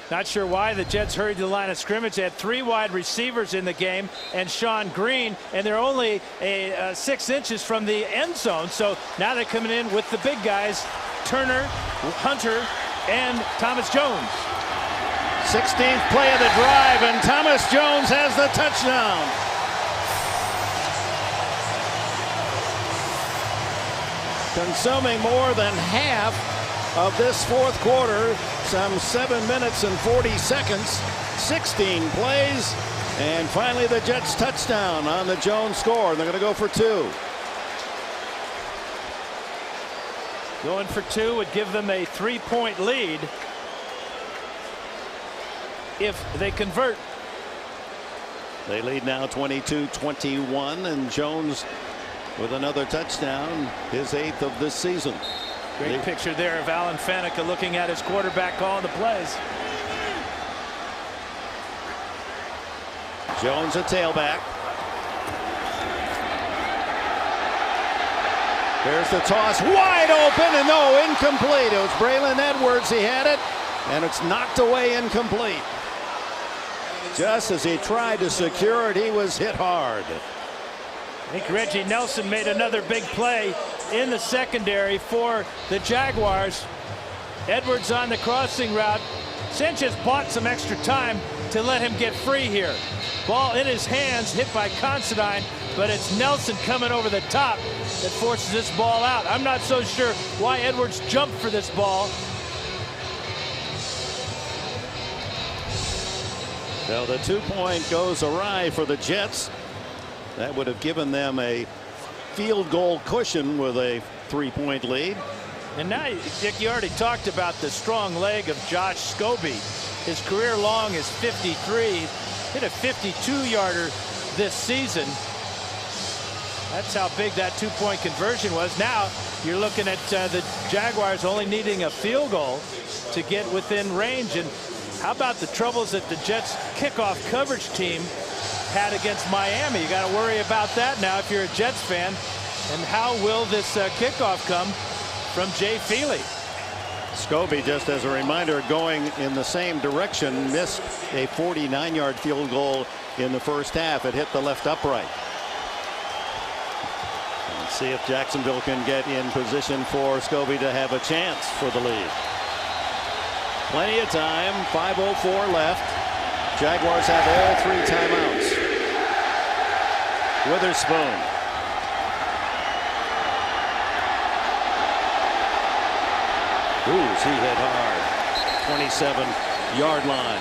Not sure why the Jets hurried to the line of scrimmage. They had 3 wide receivers in the game and Sean Green, and they're only 6 inches from the end zone. So now they're coming in with the big guys, Turner, Hunter, and Thomas Jones.
16th play of the drive, and Thomas Jones has the touchdown. Consuming more than half of this 4th quarter, some 7 minutes and 40 seconds, 16 plays, and finally the Jets touchdown on the Jones score. They're going to go for 2.
Going for 2 would give them a 3-point lead if they convert.
They lead now 22-21, and Jones with another touchdown, his 8th of this season.
Great picture there of Alan Faneca looking at his quarterback calling the plays.
Jones a tailback. There's the toss, wide open, and no, incomplete. It was Braylon Edwards. He had it, and it's knocked away, incomplete. Just as he tried to secure it, he was hit hard.
I think Reggie Nelson made another big play in the secondary for the Jaguars. Edwards on the crossing route. Sanchez bought some extra time to let him get free here. Ball in his hands, hit by Considine, but it's Nelson coming over the top that forces this ball out. I'm not so sure why Edwards jumped for this ball.
So the 2-point goes awry for the Jets. That would have given them a field goal cushion with a 3-point lead.
And now, Dick, you already talked about the strong leg of Josh Scobie. His career long is 53. Hit a 52-yarder this season. That's how big that 2-point conversion was. Now you're looking at the Jaguars only needing a field goal to get within range. And how about the troubles that the Jets kickoff coverage team had against Miami? You got to worry about that now if you're a Jets fan. And how will this kickoff come from Jay Feely?
Scobie, just as a reminder, going in the same direction, missed a 49-yard field goal in the first half. It hit the left upright. Let's see if Jacksonville can get in position for Scobie to have a chance for the lead. Plenty of time, 5:04 left. Jaguars have all 3 timeouts. Witherspoon Ooh, he hit hard. 27-yard line.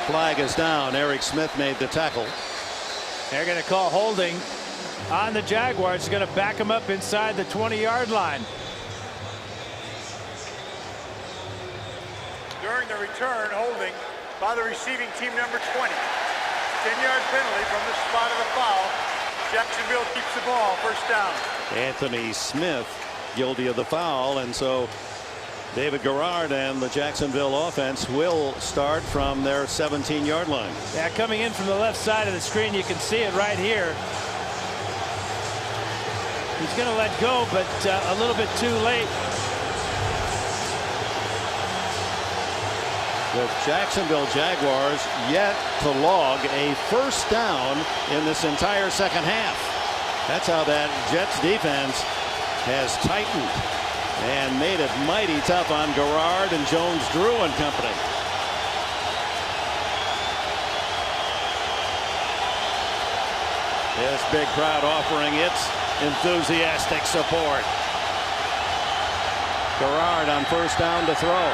Flag is down. Eric Smith made the tackle.
They're going to call holding on the Jaguars. It's going to back him up inside the 20-yard line.
During the return, holding by the receiving team, number 20. 10-yard penalty from the spot of the foul. Jacksonville keeps the ball, first down.
Anthony Smith guilty of the foul, and so David Garrard and the Jacksonville offense will start from their 17-yard line.
Yeah, coming in from the left side of the screen, you can see it right here. He's going to let go, but a little bit too late.
The Jacksonville Jaguars yet to log a first down in this entire second half. That's how that Jets defense has tightened and made it mighty tough on Garrard and Jones-Drew and company. This big crowd offering its enthusiastic support. Garrard on first down to throw.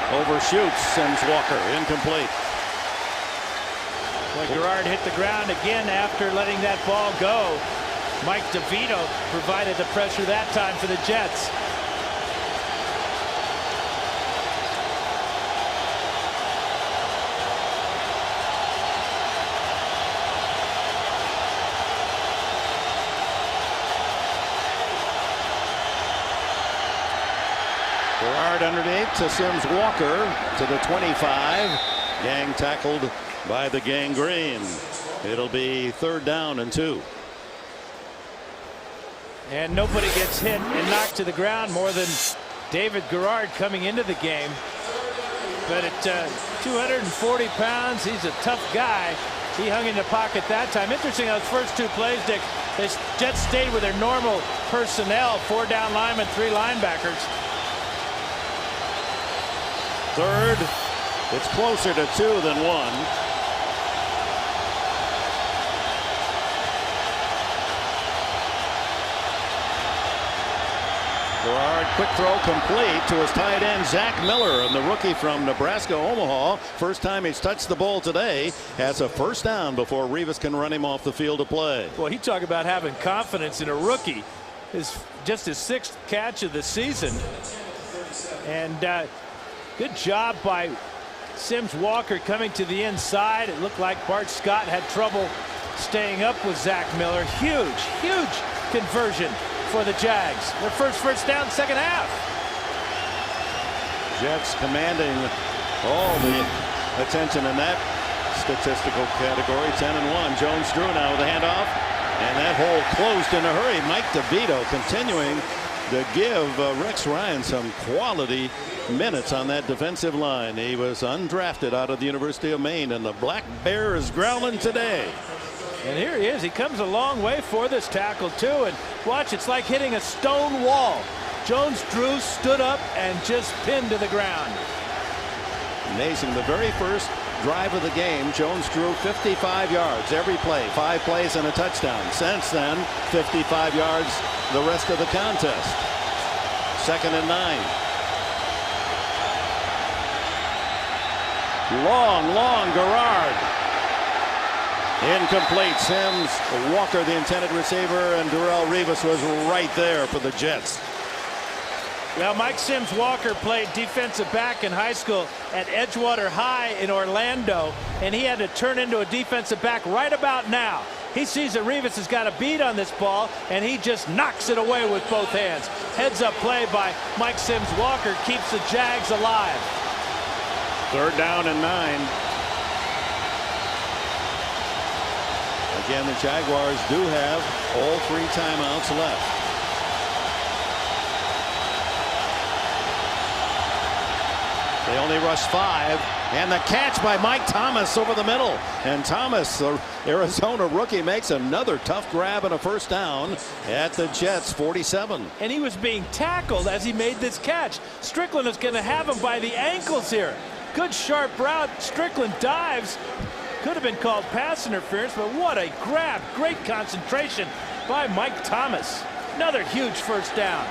Overshoots Sims Walker, incomplete.
Well, Garrard hit the ground again after letting that ball go. Mike DeVito provided the pressure that time for the Jets.
Garrard underneath to Sims Walker to the 25. Gang tackled by the gangrene. It'll be third down and 2.
And nobody gets hit and knocked to the ground more than David Garrard coming into the game. But at 240 pounds, he's a tough guy. He hung in the pocket that time. Interesting, those first 2 plays, Dick, the Jets stayed with their normal personnel, 4 down linemen, 3 linebackers.
Third, it's closer to 2 than 1. Garrard, quick throw complete to his tight end Zach Miller, and the rookie from Nebraska Omaha, first time he's touched the ball today, has a first down before Revis can run him off the field to play.
Well, he talk about having confidence in a rookie. Just his 6th catch of the season, and good job by Sims Walker coming to the inside. It looked like Bart Scott had trouble staying up with Zach Miller. Huge conversion for the Jags. Their first down, second half.
Jets commanding all the attention in that statistical category. 10-1. Jones-Drew now with a handoff, and that hole closed in a hurry. Mike DeVito continuing to give Rex Ryan some quality minutes on that defensive line. He was undrafted out of the University of Maine, and the Black Bear is growling today.
And here he is. He comes a long way for this tackle too, and watch, it's like hitting a stone wall. Jones-Drew stood up and just pinned to the ground.
Amazing. The very first drive of the game, Jones-Drew 55 yards every play, 5 plays and a touchdown. Since then, 55 yards the rest of the contest. 2nd and 9. Long Garrard. Incomplete. Sims Walker, the intended receiver, and Darrelle Revis was right there for the Jets.
Well, Mike Sims Walker played defensive back in high school at Edgewater High in Orlando, and he had to turn into a defensive back right about now. He sees that Revis has got a beat on this ball, and he just knocks it away with both hands. Heads up play by Mike Sims Walker keeps the Jags alive.
3rd down and 9. Again, the Jaguars do have all 3 timeouts left. They only rush 5, and the catch by Mike Thomas over the middle. And Thomas, the Arizona rookie, makes another tough grab and a first down at the Jets 47.
And he was being tackled as he made this catch. Strickland is going to have him by the ankles here. Good sharp route. Strickland dives. Could have been called pass interference, but what a grab. Great concentration by Mike Thomas. Another huge first down.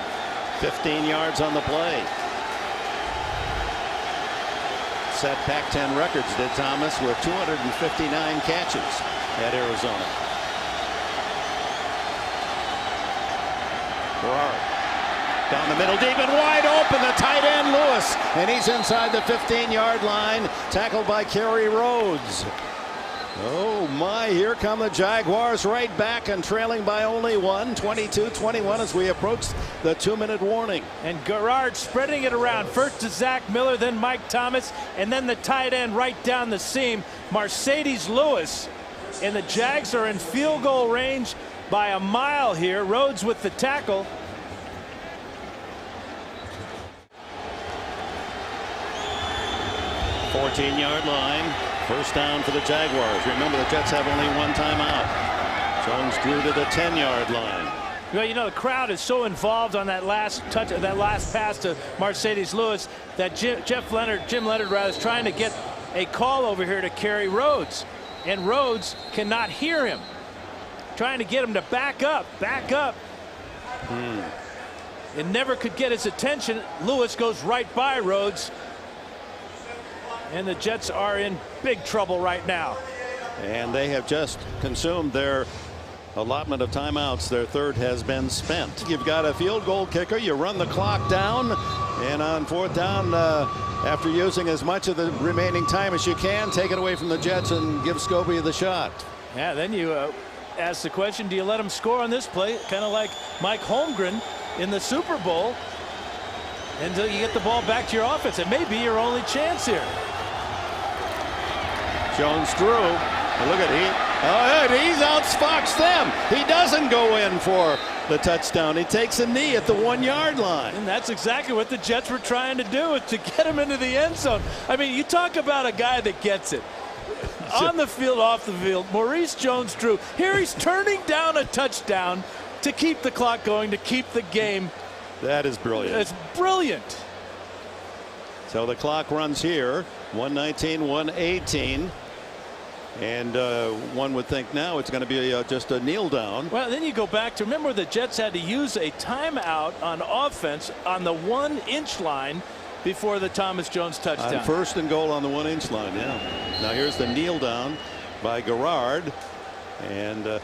15 yards on the play. Set Pac-10 records, did Thomas, with 259 catches at Arizona. Gerard down the middle, deep and wide open, the tight end Lewis, and he's inside the 15-yard line, tackled by Kerry Rhodes. Oh my, here come the Jaguars right back and trailing by only one, 22-21 as we approach the 2-minute warning.
And Gerard spreading it around, first to Zach Miller, then Mike Thomas, and then the tight end right down the seam, Mercedes Lewis. And the Jags are in field goal range by a mile here. Rhodes with the tackle.
$14-yard line. First down for the Jaguars. Remember, the Jets have only one timeout. Jones drew to the 10-yard line.
Well, you know, the crowd is so involved on that last touch, that last pass to Mercedes Lewis, that Jim Leonard rather, is trying to get a call over here to Kerry Rhodes, and Rhodes cannot hear him, trying to get him to back up. It never could get his attention. Lewis goes right by Rhodes. And the Jets are in big trouble right now.
And they have just consumed their allotment of timeouts. Their third has been spent. You've got a field goal kicker. You run the clock down. And on fourth down, after using as much of the remaining time as you can, take it away from the Jets and give Scobie the shot.
Yeah, then you ask the question, do you let him score on this play? Kind of like Mike Holmgren in the Super Bowl. Until you get the ball back to your offense. It may be your only chance here.
Jones threw. Look at he's outsfoxed them. He doesn't go in for the touchdown. He takes a knee at the 1-yard line.
And that's exactly what the Jets were trying to do, is to get him into the end zone. I mean, you talk about a guy that gets it. On the field, off the field, Maurice Jones-Drew. Here he's turning down a touchdown to keep the clock going, to keep the game.
That is brilliant.
It's brilliant.
So the clock runs here, 1:19, 1:18. And one would think now it's going to be just a kneel down.
Well, then you go back to, remember, the Jets had to use a timeout on offense on the 1-inch line before the Thomas Jones touchdown.
First and goal on the 1-inch line. Yeah. Now here's the kneel down by Gerard, and that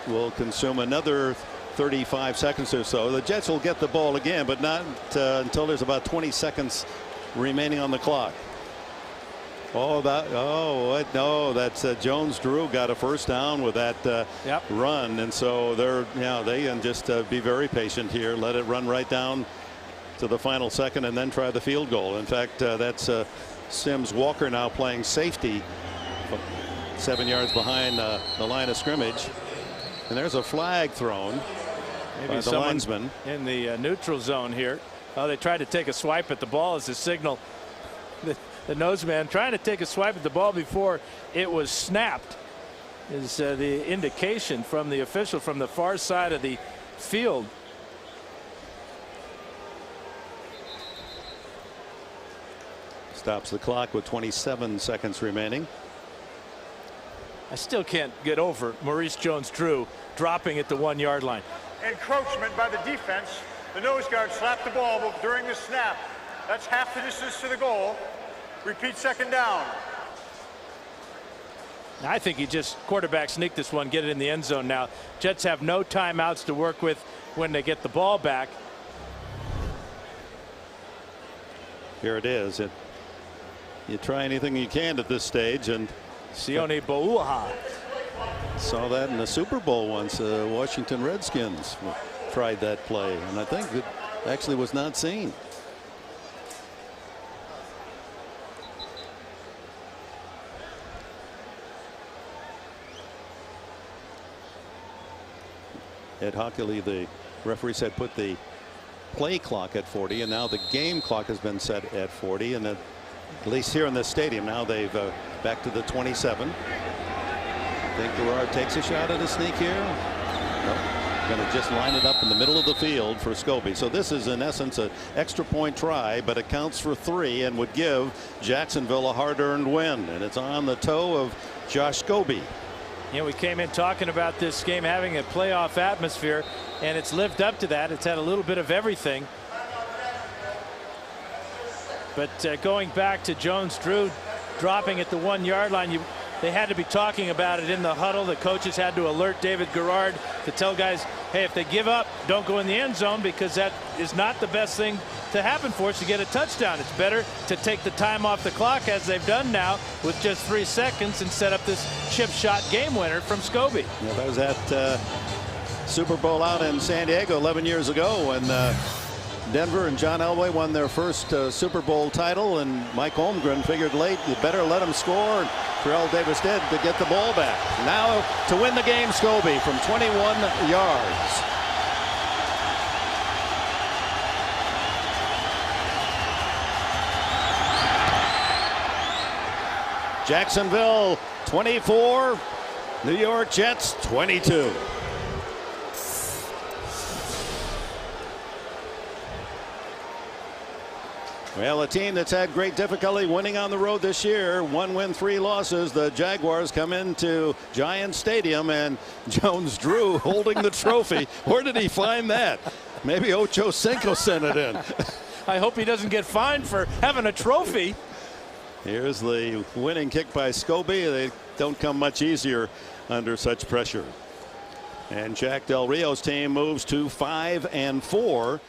will consume another 35 seconds or so. The Jets will get the ball again, but not until there's about 20 seconds remaining on the clock. That's Jones-Drew got a first down with that run, and so they can just be very patient here, let it run right down to the final second, and then try the field goal. In fact, that's Sims Walker now playing safety, 7 yards behind the line of scrimmage, and there's a flag thrown by the linesman
in the neutral zone here. Oh, they tried to take a swipe at the ball as a signal. The noseman trying to take a swipe at the ball before it was snapped is the indication from the official from the far side of the field.
Stops the clock with 27 seconds remaining.
I still can't get over Maurice Jones-Drew dropping at the 1-yard line.
Encroachment by the defense. The nose guard slapped the ball during the snap. That's half the distance to the goal. Repeat, second down.
I think he just quarterback sneak this one, get it in the end zone now. Jets have no timeouts to work with when they get the ball back.
Here it is. You try anything you can at this stage, and
Sione Bouha
saw that in the Super Bowl once. Washington Redskins tried that play, and I think it actually was not seen. Ed Hockley, the referee, said put the play clock at 40, and now the game clock has been set at 40, and at least here in this stadium now they've back to the 27. I think Gerard takes a shot at a sneak here. Nope. Going to just line it up in the middle of the field for Scobie. So this is in essence an extra point try, but it counts for 3 and would give Jacksonville a hard-earned win, and it's on the toe of Josh Scobie.
You know, we came in talking about this game having a playoff atmosphere, and it's lived up to that. It's had a little bit of everything. But going back to Jones-Drew dropping at the 1 yard line, they had to be talking about it in the huddle. The coaches had to alert David Garrard to tell guys, hey, if they give up, don't go in the end zone, because that is not the best thing to happen for us to get a touchdown. It's better to take the time off the clock, as they've done now with just 3 seconds, and set up this chip shot game winner from Scobie.
Yeah, that was at Super Bowl out in San Diego 11 years ago when Denver and John Elway won their first Super Bowl title, and Mike Holmgren figured late you better let him score. And Terrell Davis did to get the ball back. Now to win the game, Scobie from 21 yards. Jacksonville 24, New York Jets 22. Well, a team that's had great difficulty winning on the road this year. 1 win, 3 losses. The Jaguars come into Giants Stadium, and Jones-Drew holding the trophy. Where did he find that? Maybe Ocho Cinco sent it in.
I hope he doesn't get fined for having a trophy.
Here's the winning kick by Scobie. They don't come much easier under such pressure. And Jack Del Rio's team moves to 5-4.